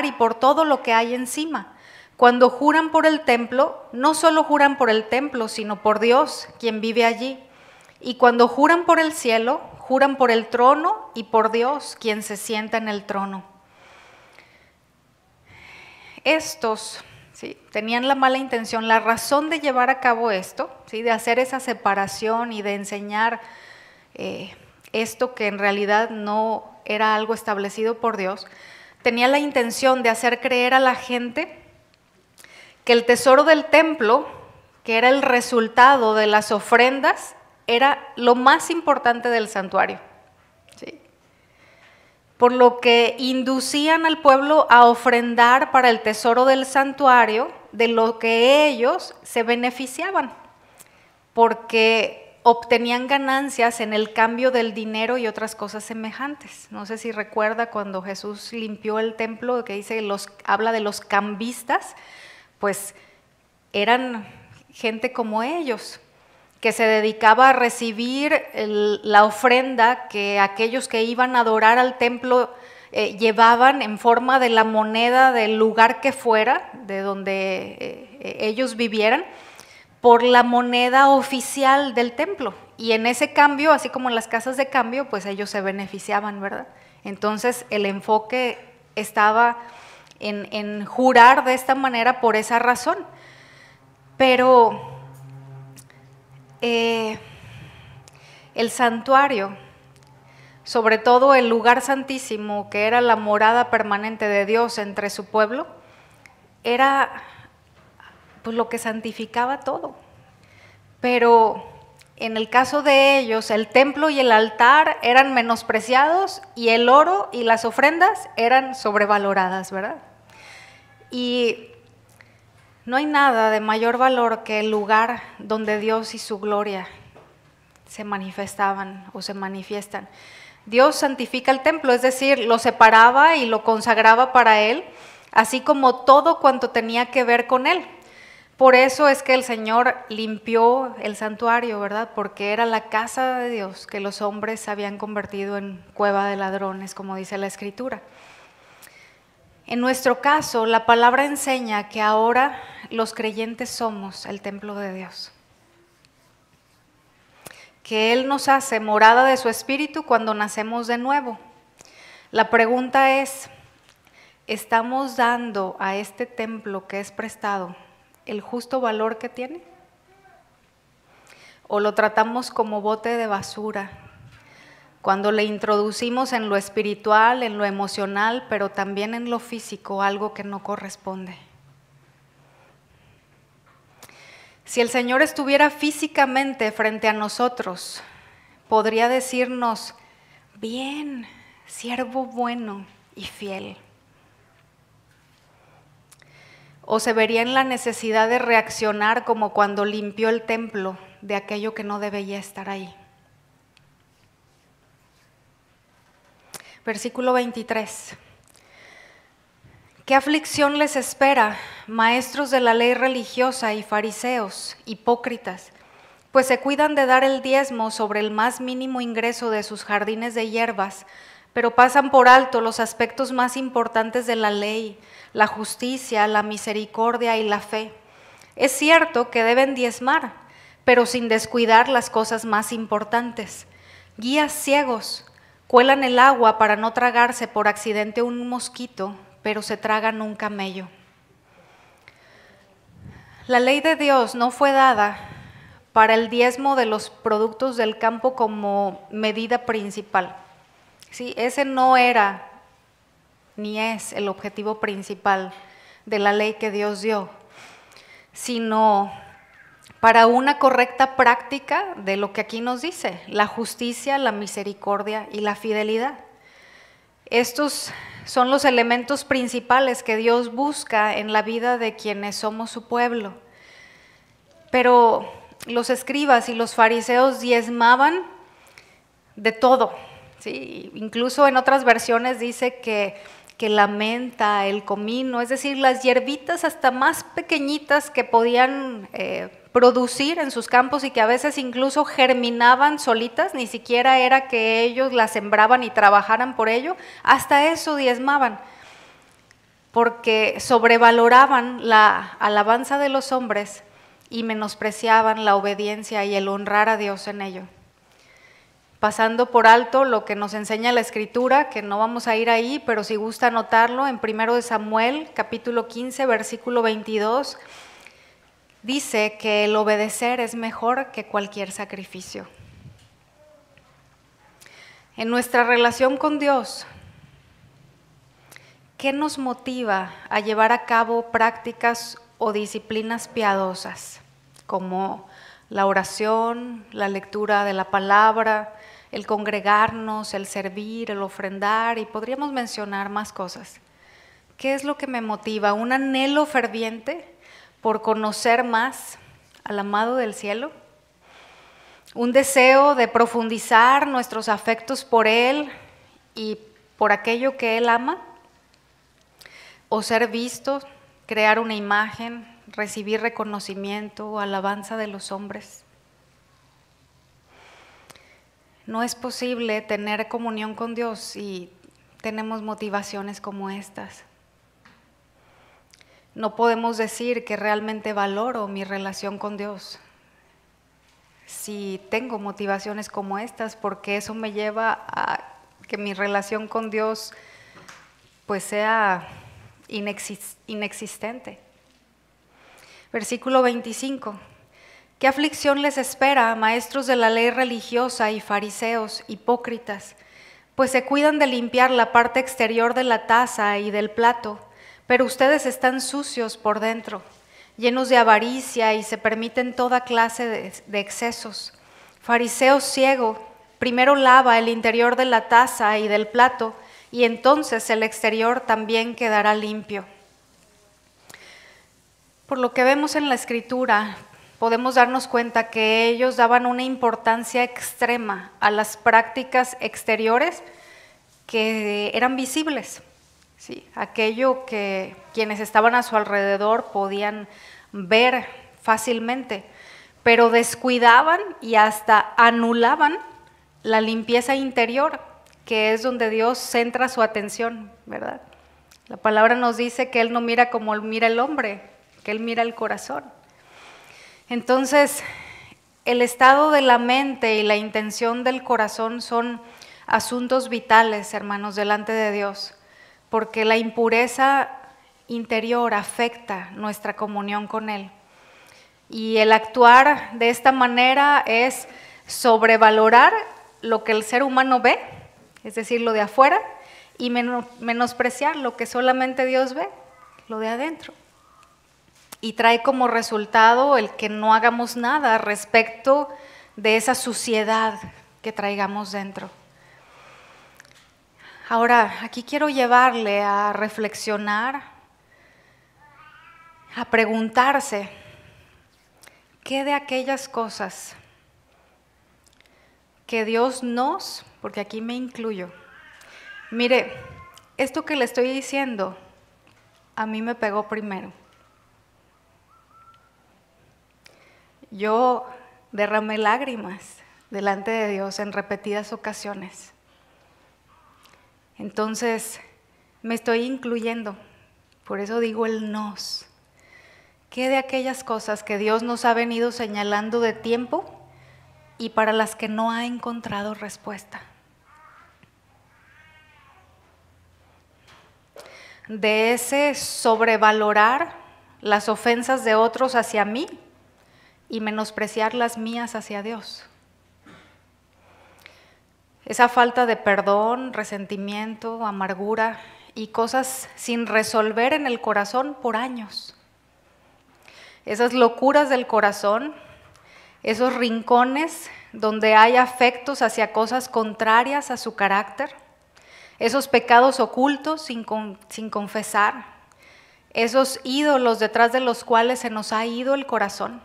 y por todo lo que hay encima. Cuando juran por el templo, no solo juran por el templo, sino por Dios, quien vive allí. Y cuando juran por el cielo, juran por el trono y por Dios, quien se sienta en el trono. Estos, ¿sí?, tenían la mala intención, la razón de llevar a cabo esto, ¿sí?, de hacer esa separación y de enseñar esto que en realidad no era algo establecido por Dios, tenía la intención de hacer creer a la gente que el tesoro del templo, que era el resultado de las ofrendas, era lo más importante del santuario, ¿sí? Por lo que inducían al pueblo a ofrendar para el tesoro del santuario, de lo que ellos se beneficiaban, porque obtenían ganancias en el cambio del dinero y otras cosas semejantes. No sé si recuerda cuando Jesús limpió el templo, que dice, habla de los cambistas, pues eran gente como ellos, que se dedicaba a recibir la ofrenda que aquellos que iban a adorar al templo llevaban en forma de la moneda del lugar que fuera, de donde ellos vivieran, por la moneda oficial del templo. Y en ese cambio, así como en las casas de cambio, pues ellos se beneficiaban, ¿verdad? Entonces el enfoque estaba en jurar de esta manera por esa razón. Pero el santuario sobre todo el lugar santísimo, que era la morada permanente de Dios entre su pueblo, era pues lo que santificaba todo. Pero en el caso de ellos, el templo y el altar eran menospreciados y el oro y las ofrendas eran sobrevaloradas, ¿verdad? Y no hay nada de mayor valor que el lugar donde Dios y su gloria se manifestaban o se manifiestan. Dios santifica el templo, es decir, lo separaba y lo consagraba para Él, así como todo cuanto tenía que ver con Él. Por eso es que el Señor limpió el santuario, ¿verdad? Porque era la casa de Dios que los hombres habían convertido en cueva de ladrones, como dice la Escritura. En nuestro caso, la palabra enseña que ahora los creyentes somos el templo de Dios. Que Él nos hace morada de su Espíritu cuando nacemos de nuevo. La pregunta es, ¿estamos dando a este templo que es prestado el justo valor que tiene? ¿O lo tratamos como bote de basura cuando le introducimos en lo espiritual, en lo emocional, pero también en lo físico algo que no corresponde? Si el Señor estuviera físicamente frente a nosotros, podría decirnos, bien, siervo bueno y fiel. O se vería en la necesidad de reaccionar como cuando limpió el templo de aquello que no debía estar ahí. Versículo 23. ¿Qué aflicción les espera, maestros de la ley religiosa y fariseos, hipócritas? Pues se cuidan de dar el diezmo sobre el más mínimo ingreso de sus jardines de hierbas, pero pasan por alto los aspectos más importantes de la ley, la justicia, la misericordia y la fe. Es cierto que deben diezmar, pero sin descuidar las cosas más importantes. Guías ciegos, cuelan el agua para no tragarse por accidente un mosquito, pero se tragan un camello. La ley de Dios no fue dada para el diezmo de los productos del campo como medida principal. Sí, ese no era ni es el objetivo principal de la ley que Dios dio, sino para una correcta práctica de lo que aquí nos dice, la justicia, la misericordia y la fidelidad. Estos son los elementos principales que Dios busca en la vida de quienes somos su pueblo. Pero los escribas y los fariseos diezmaban de todo, ¿sí? Incluso en otras versiones dice que la menta, el comino, es decir, las hierbitas hasta más pequeñitas que podían producir en sus campos y que a veces incluso germinaban solitas, ni siquiera era que ellos las sembraban y trabajaran por ello, hasta eso diezmaban, porque sobrevaloraban la alabanza de los hombres y menospreciaban la obediencia y el honrar a Dios en ello. Pasando por alto lo que nos enseña la Escritura, que no vamos a ir ahí, pero si gusta anotarlo, en 1 Samuel, capítulo 15, versículo 22, dice que el obedecer es mejor que cualquier sacrificio. En nuestra relación con Dios, ¿qué nos motiva a llevar a cabo prácticas o disciplinas piadosas, como la oración, la lectura de la palabra, el congregarnos, el servir, el ofrendar, y podríamos mencionar más cosas? ¿Qué es lo que me motiva? ¿Un anhelo ferviente por conocer más al amado del cielo? ¿Un deseo de profundizar nuestros afectos por Él y por aquello que Él ama? ¿O ser visto, crear una imagen, recibir reconocimiento o alabanza de los hombres? No es posible tener comunión con Dios si tenemos motivaciones como estas. No podemos decir que realmente valoro mi relación con Dios si tengo motivaciones como estas, porque eso me lleva a que mi relación con Dios pues sea inexistente. Versículo 25. ¿Qué aflicción les espera, maestros de la ley religiosa y fariseos, hipócritas? pues se cuidan de limpiar la parte exterior de la taza y del plato, pero ustedes están sucios por dentro, llenos de avaricia y se permiten toda clase de excesos. Fariseo ciego, primero lava el interior de la taza y del plato, y entonces el exterior también quedará limpio. Por lo que vemos en la Escritura, podemos darnos cuenta que ellos daban una importancia extrema a las prácticas exteriores que eran visibles, ¿sí? Aquello que quienes estaban a su alrededor podían ver fácilmente, pero descuidaban y hasta anulaban la limpieza interior, que es donde Dios centra su atención, ¿verdad? La palabra nos dice que Él no mira como mira el hombre, que Él mira el corazón. Entonces, el estado de la mente y la intención del corazón son asuntos vitales, hermanos, delante de Dios, porque la impureza interior afecta nuestra comunión con Él. Y el actuar de esta manera es sobrevalorar lo que el ser humano ve, es decir, lo de afuera, y menospreciar lo que solamente Dios ve, lo de adentro. Y trae como resultado el que no hagamos nada respecto de esa suciedad que traigamos dentro. Ahora, aquí quiero llevarle a reflexionar, a preguntarse, ¿qué de aquellas cosas que Dios porque aquí me incluyo, mire, esto que le estoy diciendo, a mí me pegó primero. Yo derramé lágrimas delante de Dios en repetidas ocasiones. Entonces, me estoy incluyendo, por eso digo el nos. ¿Qué de aquellas cosas que Dios nos ha venido señalando de tiempo y para las que no ha encontrado respuesta? De ese sobrevalorar las ofensas de otros hacia mí y menospreciar las mías hacia Dios. Esa falta de perdón, resentimiento, amargura y cosas sin resolver en el corazón por años. Esas locuras del corazón, esos rincones donde hay afectos hacia cosas contrarias a su carácter, esos pecados ocultos sin confesar, esos ídolos detrás de los cuales se nos ha ido el corazón,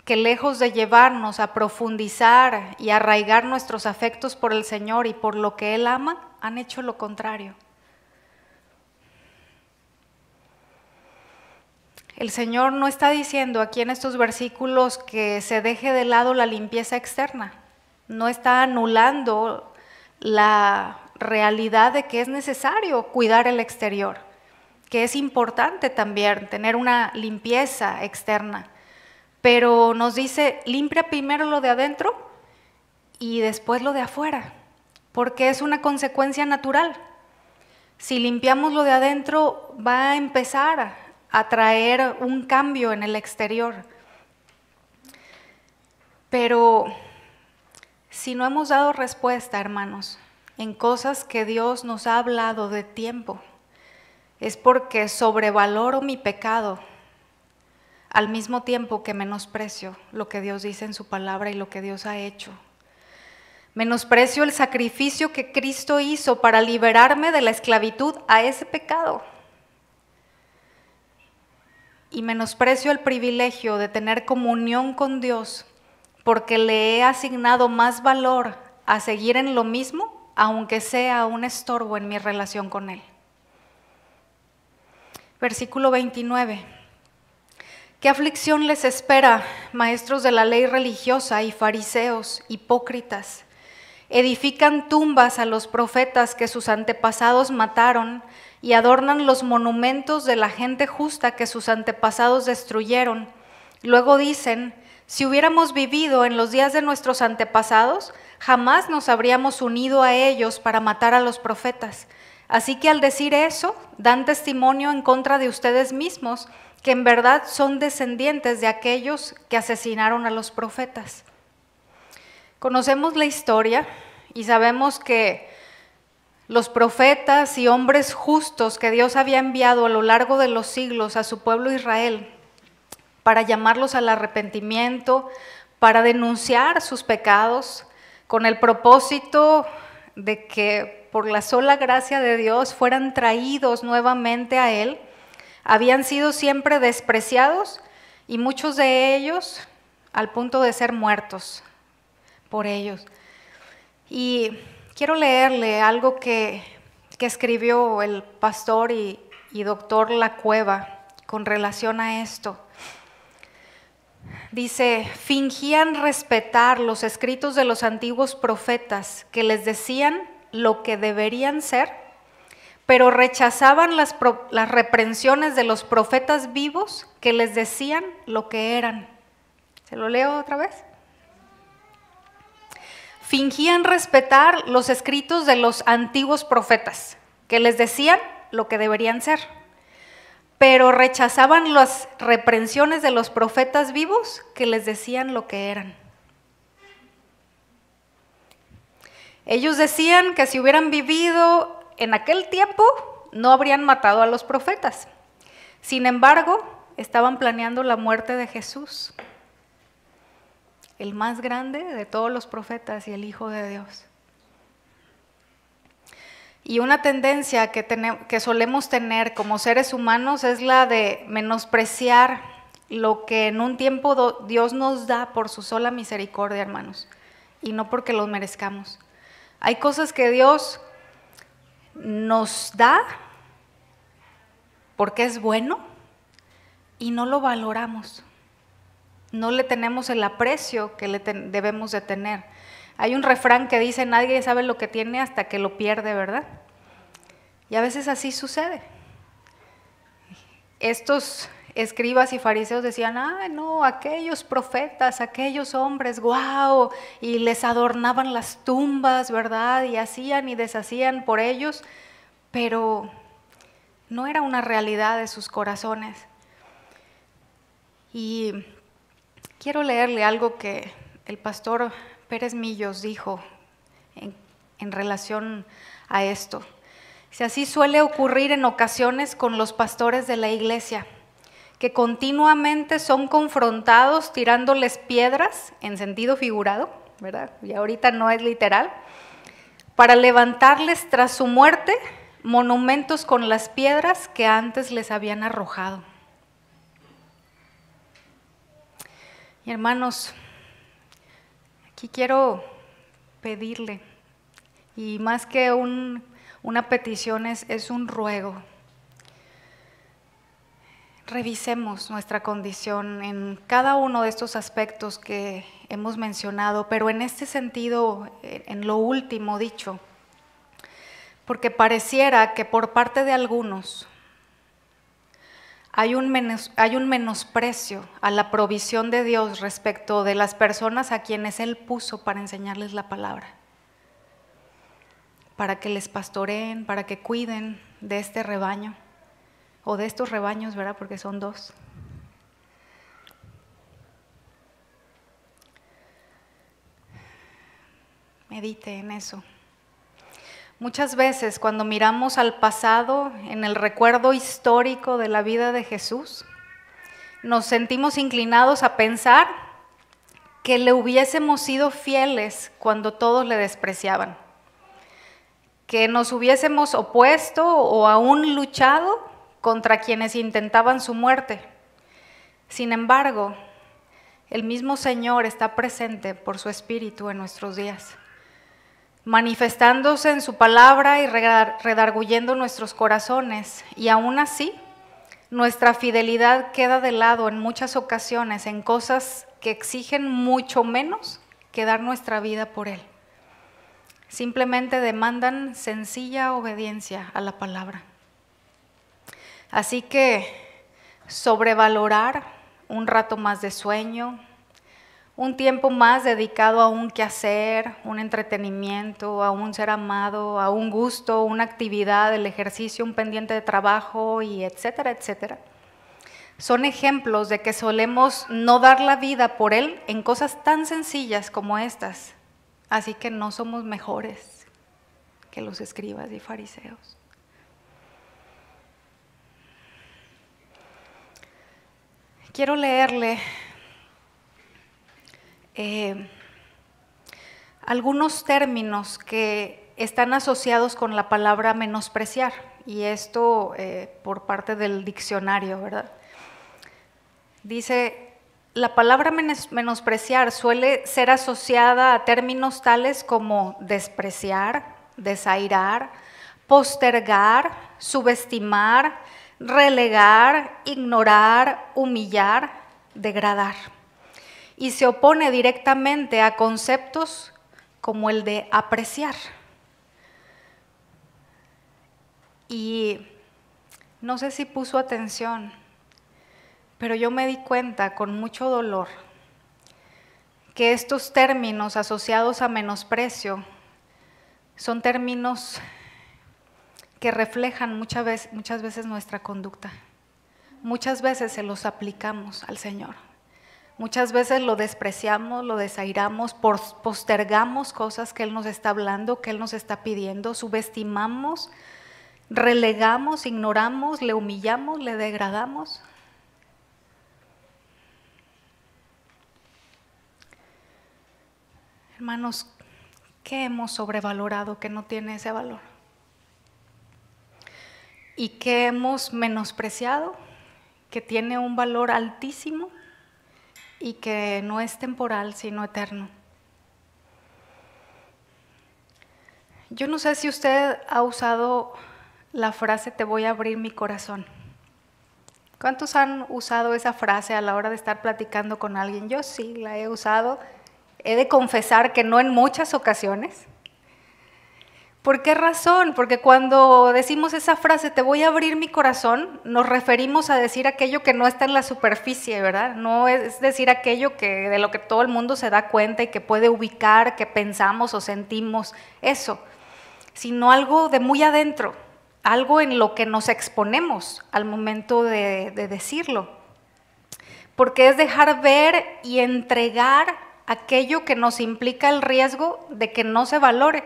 que lejos de llevarnos a profundizar y arraigar nuestros afectos por el Señor y por lo que Él ama, han hecho lo contrario. El Señor no está diciendo aquí en estos versículos que se deje de lado la limpieza externa, no está anulando la realidad de que es necesario cuidar el exterior, que es importante también tener una limpieza externa. Pero nos dice, limpia primero lo de adentro y después lo de afuera, porque es una consecuencia natural. Si limpiamos lo de adentro, va a empezar a traer un cambio en el exterior. Pero si no hemos dado respuesta, hermanos, en cosas que Dios nos ha hablado de tiempo, es porque sobrevaloro mi pecado, al mismo tiempo que menosprecio lo que Dios dice en su palabra y lo que Dios ha hecho. Menosprecio el sacrificio que Cristo hizo para liberarme de la esclavitud a ese pecado. Y menosprecio el privilegio de tener comunión con Dios porque le he asignado más valor a seguir en lo mismo, aunque sea un estorbo en mi relación con Él. Versículo 29. ¿Qué aflicción les espera, maestros de la ley religiosa y fariseos, hipócritas? Edifican tumbas a los profetas que sus antepasados mataron y adornan los monumentos de la gente justa que sus antepasados destruyeron. Luego dicen, si hubiéramos vivido en los días de nuestros antepasados, jamás nos habríamos unido a ellos para matar a los profetas. Así que al decir eso, dan testimonio en contra de ustedes mismos, que en verdad son descendientes de aquellos que asesinaron a los profetas. Conocemos la historia y sabemos que los profetas y hombres justos que Dios había enviado a lo largo de los siglos a su pueblo Israel para llamarlos al arrepentimiento, para denunciar sus pecados, con el propósito de que por la sola gracia de Dios fueran traídos nuevamente a Él, habían sido siempre despreciados y muchos de ellos al punto de ser muertos por ellos. Y quiero leerle algo que escribió el pastor y doctor La Cueva con relación a esto. Dice: fingían respetar los escritos de los antiguos profetas que les decían lo que deberían ser, pero rechazaban las reprensiones de los profetas vivos que les decían lo que eran. ¿Se lo leo otra vez? Fingían respetar los escritos de los antiguos profetas que les decían lo que deberían ser, pero rechazaban las reprensiones de los profetas vivos que les decían lo que eran. Ellos decían que si hubieran vivido en aquel tiempo, no habrían matado a los profetas. Sin embargo, estaban planeando la muerte de Jesús, el más grande de todos los profetas y el Hijo de Dios. Y una tendencia que solemos tener como seres humanos es la de menospreciar lo que en un tiempo Dios nos da por su sola misericordia, hermanos, y no porque los merezcamos. Hay cosas que Dios nos da porque es bueno y no lo valoramos. No le tenemos el aprecio que debemos de tener. Hay un refrán que dice: nadie sabe lo que tiene hasta que lo pierde, ¿verdad? Y a veces así sucede. Estos escribas y fariseos decían: no, aquellos profetas, aquellos hombres, guau, y les adornaban las tumbas, ¿verdad? Y hacían y deshacían por ellos, pero no era una realidad de sus corazones. Y quiero leerle algo que el pastor Pérez Millos dijo en relación a esto. Si así suele ocurrir en ocasiones con los pastores de la iglesia, que continuamente son confrontados tirándoles piedras en sentido figurado, ¿verdad? Y ahorita no es literal, para levantarles tras su muerte monumentos con las piedras que antes les habían arrojado. Y hermanos, aquí quiero pedirle, y más que una petición es un ruego. Revisemos nuestra condición en cada uno de estos aspectos que hemos mencionado, pero en este sentido, en lo último dicho, porque pareciera que por parte de algunos hay un menosprecio a la provisión de Dios respecto de las personas a quienes Él puso para enseñarles la palabra, para que les pastoreen, para que cuiden de este rebaño, o de estos rebaños, ¿verdad? Porque son dos. Medite en eso. Muchas veces cuando miramos al pasado, en el recuerdo histórico de la vida de Jesús, nos sentimos inclinados a pensar que le hubiésemos sido fieles cuando todos le despreciaban, que nos hubiésemos opuesto o aún luchado contra quienes intentaban su muerte. Sin embargo, el mismo Señor está presente por su Espíritu en nuestros días, manifestándose en su palabra y redarguyendo nuestros corazones, y aún así nuestra fidelidad queda de lado en muchas ocasiones en cosas que exigen mucho menos que dar nuestra vida por Él. Simplemente demandan sencilla obediencia a la palabra. Así que sobrevalorar un rato más de sueño, un tiempo más dedicado a un quehacer, un entretenimiento, a un ser amado, a un gusto, una actividad, el ejercicio, un pendiente de trabajo, y etcétera, etcétera. Son ejemplos de que solemos no dar la vida por Él en cosas tan sencillas como estas. Así que no somos mejores. que los escribas y fariseos. Quiero leerle algunos términos que están asociados con la palabra menospreciar, y esto por parte del diccionario, ¿verdad? Dice, la palabra menospreciar suele ser asociada a términos tales como despreciar, desairar, postergar, subestimar, relegar, ignorar, humillar, degradar. Y se opone directamente a conceptos como el de apreciar. Y no sé si puso atención, pero yo me di cuenta con mucho dolor que estos términos asociados a menosprecio son términos que reflejan muchas veces nuestra conducta. Muchas veces se los aplicamos al Señor. Muchas veces lo despreciamos, lo desairamos, postergamos cosas que Él nos está hablando, que Él nos está pidiendo, subestimamos, relegamos, ignoramos, le humillamos, le degradamos. Hermanos, ¿qué hemos sobrevalorado que no tiene ese valor? ¿Y qué hemos menospreciado que tiene un valor altísimo y que no es temporal sino eterno? Yo no sé si usted ha usado la frase "te voy a abrir mi corazón". ¿Cuántos han usado esa frase a la hora de estar platicando con alguien? Yo sí la he usado. He de confesar que no en muchas ocasiones. ¿Por qué razón? Porque cuando decimos esa frase, "te voy a abrir mi corazón", nos referimos a decir aquello que no está en la superficie, ¿verdad? No es decir aquello de lo que todo el mundo se da cuenta y que puede ubicar, que pensamos o sentimos, eso, sino algo de muy adentro, algo en lo que nos exponemos al momento de decirlo. Porque es dejar ver y entregar aquello que nos implica el riesgo de que no se valore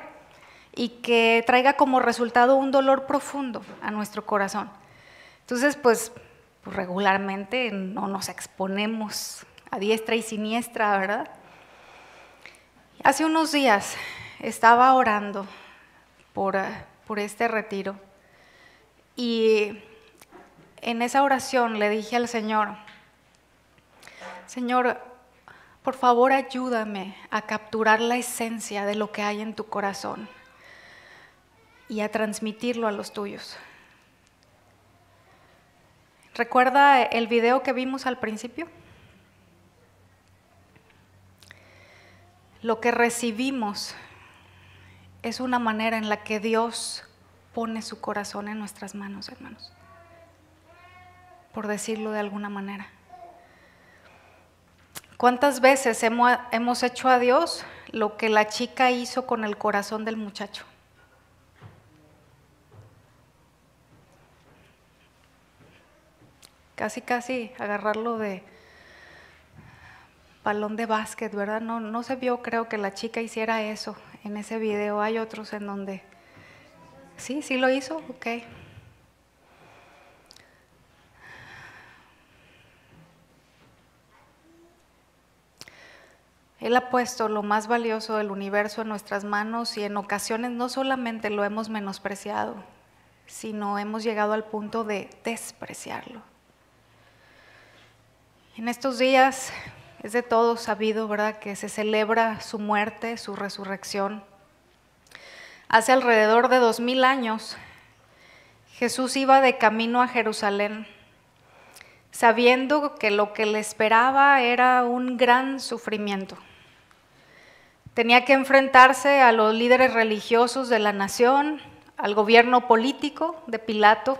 y que traiga como resultado un dolor profundo a nuestro corazón. Entonces, pues regularmente no nos exponemos a diestra y siniestra, ¿verdad? Hace unos días estaba orando por este retiro y en esa oración le dije al Señor, Señor, por favor ayúdame a capturar la esencia de lo que hay en tu corazón y a transmitirlo a los tuyos. ¿Recuerda el video que vimos al principio? Lo que recibimos es una manera en la que Dios pone su corazón en nuestras manos, hermanos, por decirlo de alguna manera. ¿Cuántas veces hemos hecho a Dios lo que la chica hizo con el corazón del muchacho? Casi agarrarlo de balón de básquet, ¿verdad? No se vio, creo, que la chica hiciera eso en ese video. Hay otros en donde sí lo hizo, ok. Él ha puesto lo más valioso del universo en nuestras manos y en ocasiones no solamente lo hemos menospreciado, sino hemos llegado al punto de despreciarlo. En estos días es de todos sabido, ¿verdad?, que se celebra su muerte, su resurrección. Hace alrededor de 2000 años, Jesús iba de camino a Jerusalén, sabiendo que lo que le esperaba era un gran sufrimiento. Tenía que enfrentarse a los líderes religiosos de la nación, al gobierno político de Pilato,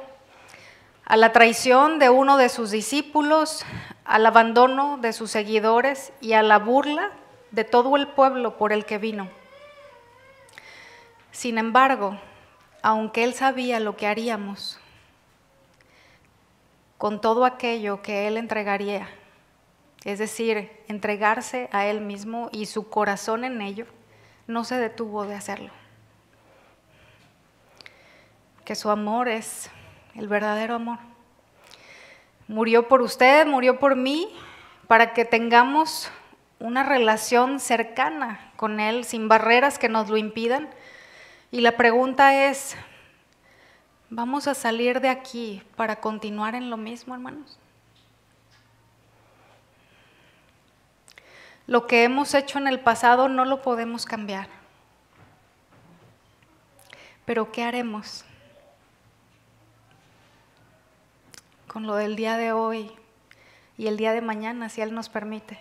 a la traición de uno de sus discípulos, al abandono de sus seguidores y a la burla de todo el pueblo por el que vino. Sin embargo, aunque Él sabía lo que haríamos con todo aquello que Él entregaría, es decir, entregarse a Él mismo y su corazón en ello, no se detuvo de hacerlo. que su amor es el verdadero amor. Murió por usted, murió por mí, para que tengamos una relación cercana con Él, sin barreras que nos lo impidan. Y la pregunta es, ¿vamos a salir de aquí para continuar en lo mismo, hermanos? Lo que hemos hecho en el pasado no lo podemos cambiar. Pero ¿qué haremos con lo del día de hoy y el día de mañana, si Él nos permite?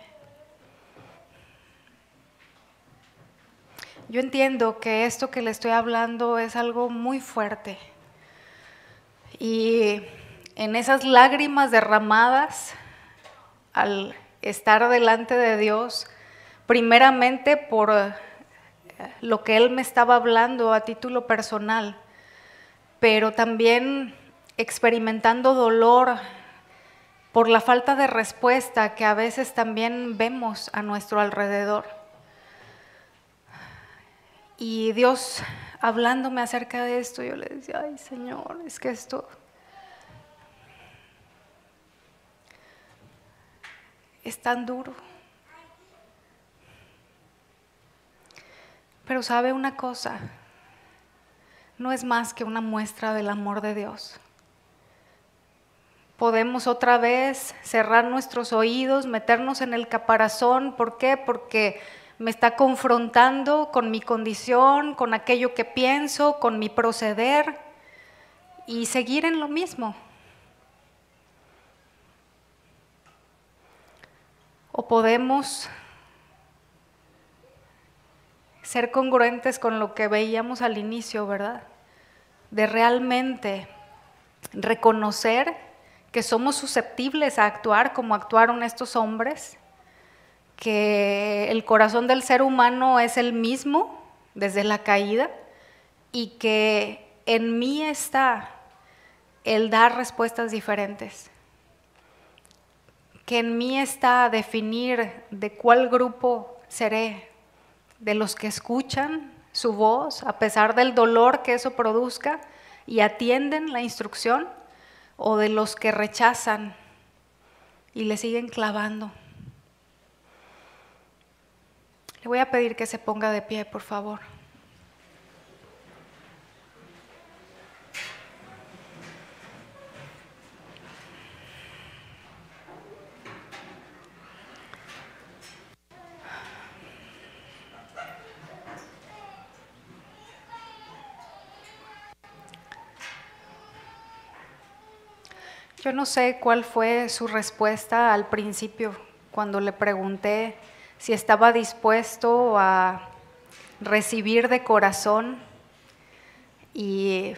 Yo entiendo que esto que le estoy hablando es algo muy fuerte. Y en esas lágrimas derramadas, al estar delante de Dios, primeramente por lo que Él me estaba hablando a título personal, pero también experimentando dolor por la falta de respuesta que a veces también vemos a nuestro alrededor. Y Dios hablándome acerca de esto, yo le decía, ay Señor, es que esto es tan duro. Pero sabe una cosa, no es más que una muestra del amor de Dios. Podemos otra vez cerrar nuestros oídos, meternos en el caparazón. ¿Por qué? Porque me está confrontando con mi condición, con aquello que pienso, con mi proceder, y seguir en lo mismo. O podemos ser congruentes con lo que veíamos al inicio, ¿verdad? De realmente reconocer que somos susceptibles a actuar como actuaron estos hombres, que el corazón del ser humano es el mismo desde la caída y que en mí está el dar respuestas diferentes, que en mí está definir de cuál grupo seré, de los que escuchan su voz a pesar del dolor que eso produzca y atienden la instrucción, o de los que rechazan y le siguen clavando. Le voy a pedir que se ponga de pie, por favor. Yo no sé cuál fue su respuesta al principio cuando le pregunté si estaba dispuesto a recibir de corazón y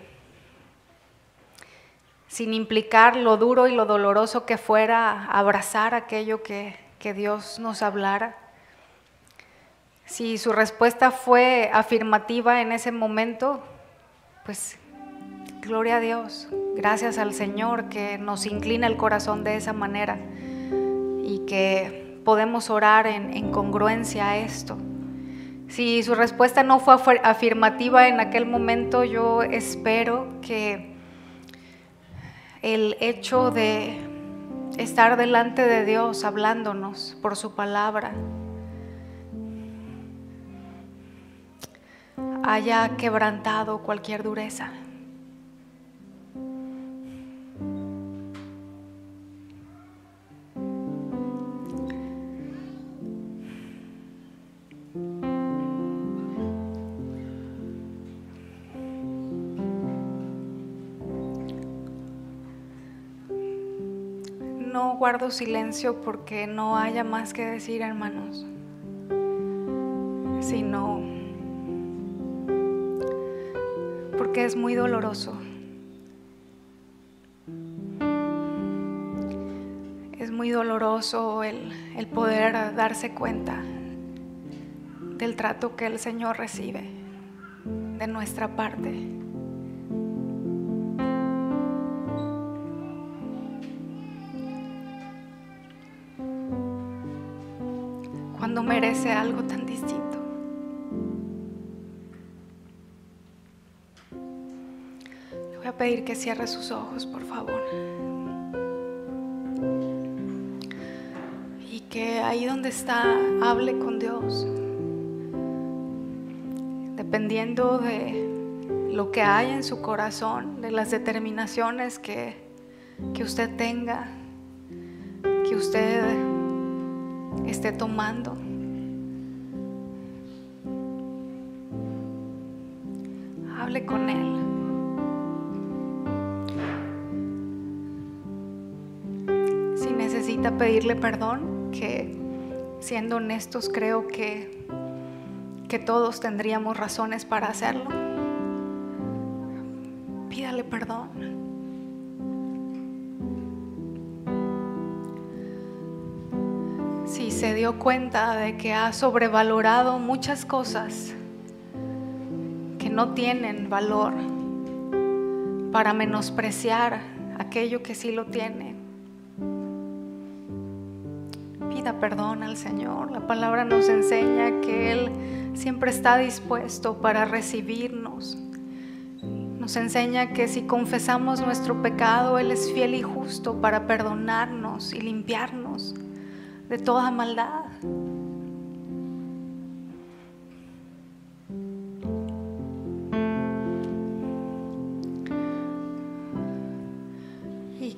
sin implicar lo duro y lo doloroso que fuera abrazar aquello que Dios nos hablara. Si su respuesta fue afirmativa en ese momento, pues gloria a Dios, gracias al Señor que nos inclina el corazón de esa manera y que podemos orar en congruencia a esto. Si su respuesta no fue afirmativa en aquel momento, yo espero que el hecho de estar delante de Dios hablándonos por su palabra haya quebrantado cualquier dureza. No guardo silencio porque no haya más que decir, hermanos, sino porque es muy doloroso. Es muy doloroso el poder darse cuenta del trato que el Señor recibe de nuestra parte. Cuando merece algo tan distinto. Le Voy a pedir que cierre sus ojos, por favor. Y que ahí donde está, hable con Dios. Dependiendo de lo que hay en su corazón, de las determinaciones que usted tenga, que usted esté tomando. Hable con Él. Si necesita pedirle perdón, que siendo honestos creo que todos tendríamos razones para hacerlo. Pídale perdón. Si se dio cuenta de que ha sobrevalorado muchas cosas que no tienen valor, para menospreciar aquello que sí lo tiene, pida perdón al Señor. La palabra nos enseña que Él siempre está dispuesto para recibirnos. Nos enseña que si confesamos nuestro pecado, Él es fiel y justo para perdonarnos y limpiarnos de toda maldad. Y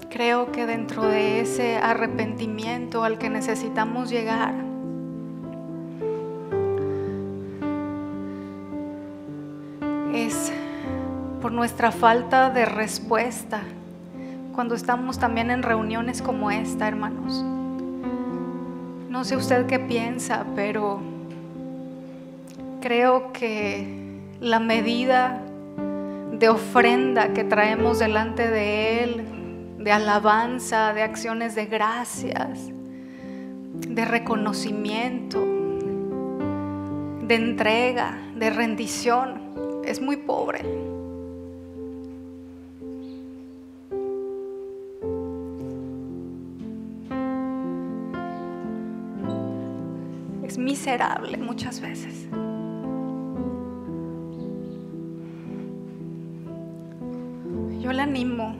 creo que dentro de ese arrepentimiento al que necesitamos llegar, es por nuestra falta de respuesta cuando estamos también en reuniones como esta, hermanos. No sé usted qué piensa, pero creo que la medida de ofrenda que traemos delante de Él, de alabanza, de acciones de gracias, de reconocimiento, de entrega, de rendición, es muy pobre. Es miserable muchas veces. Yo le animo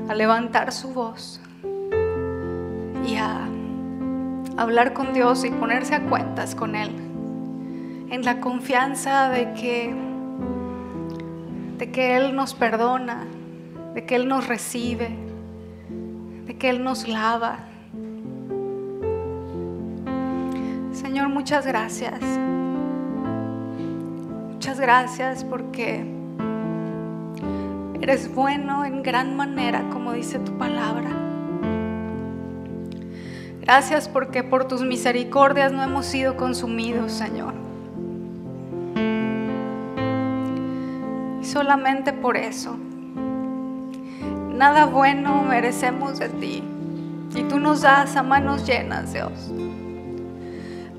a levantar su voz y a hablar con Dios y ponerse a cuentas con Él, en la confianza de que Él nos perdona, de que Él nos recibe, de que Él nos lava. Señor, muchas gracias. Muchas gracias porque eres bueno en gran manera, como dice tu palabra. Gracias porque por tus misericordias no hemos sido consumidos, Señor. Y solamente por eso, nada bueno merecemos de ti. Y tú nos das a manos llenas, Dios.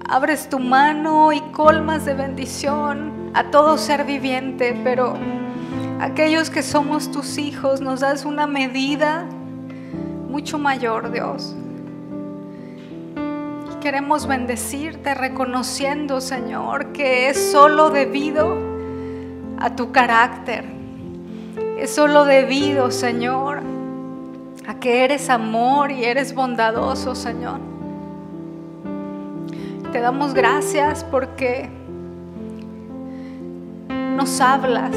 Abres tu mano y colmas de bendición a todo ser viviente, pero aquellos que somos tus hijos nos das una medida mucho mayor, Dios. Y queremos bendecirte reconociendo, Señor, que es solo debido a tu carácter. Es solo debido, Señor, a que eres amor y eres bondadoso, Señor. Te damos gracias porque nos hablas,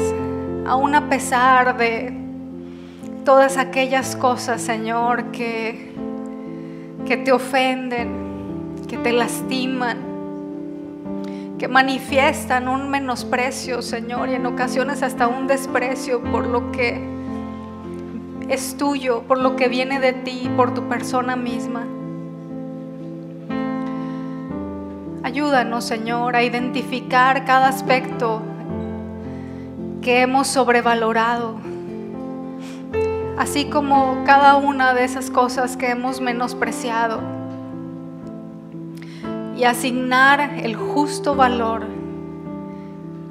aún a pesar de todas aquellas cosas, Señor, que te ofenden, que te lastiman, que manifiestan un menosprecio, Señor, y en ocasiones hasta un desprecio por lo que es tuyo, por lo que viene de ti, por tu persona misma. Ayúdanos, Señor, a identificar cada aspecto que hemos sobrevalorado, así como cada una de esas cosas que hemos menospreciado, y asignar el justo valor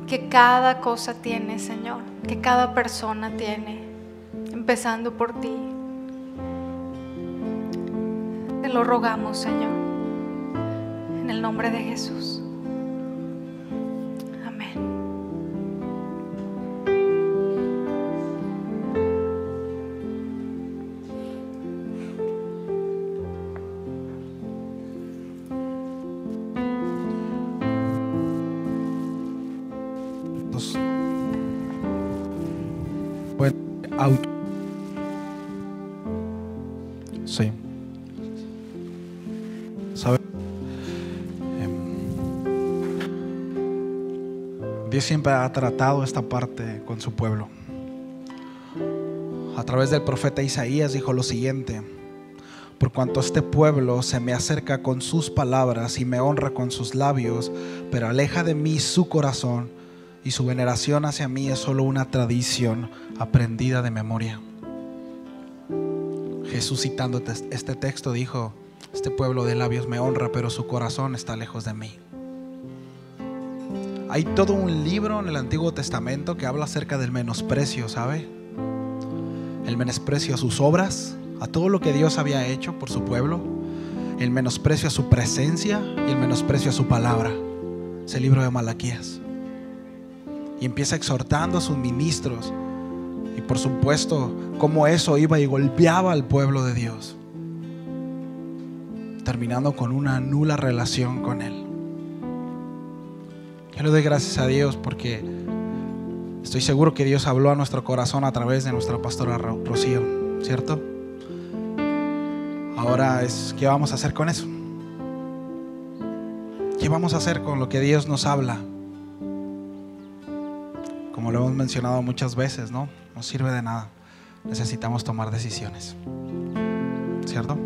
que cada cosa tiene, Señor, que cada persona tiene, empezando por ti. Te lo rogamos, Señor, en el nombre de Jesús. Amén. los auto. Sí. ¿Sabe? Dios siempre ha tratado esta parte con su pueblo. A través del profeta Isaías dijo lo siguiente: por cuanto este pueblo se me acerca con sus palabras y me honra con sus labios, pero aleja de mí su corazón, y su veneración hacia mí es solo una tradición aprendida de memoria. Jesús, citando este texto, dijo: este pueblo de labios me honra, pero su corazón está lejos de mí. Hay todo un libro en el Antiguo Testamento que habla acerca del menosprecio, ¿sabe? El menosprecio a sus obras, a todo lo que Dios había hecho por su pueblo, el menosprecio a su presencia y el menosprecio a su palabra. Es el libro de Malaquías. Y empieza exhortando a sus ministros, y por supuesto cómo eso iba y golpeaba al pueblo de Dios, terminando con una nula relación con Él. Yo le doy gracias a Dios porque estoy seguro que Dios habló a nuestro corazón a través de nuestra pastora Rocío, ¿cierto? Ahora es, ¿qué vamos a hacer con eso? ¿Qué vamos a hacer con lo que Dios nos habla? Como lo hemos mencionado muchas veces, ¿no? No sirve de nada. Necesitamos tomar decisiones, ¿cierto?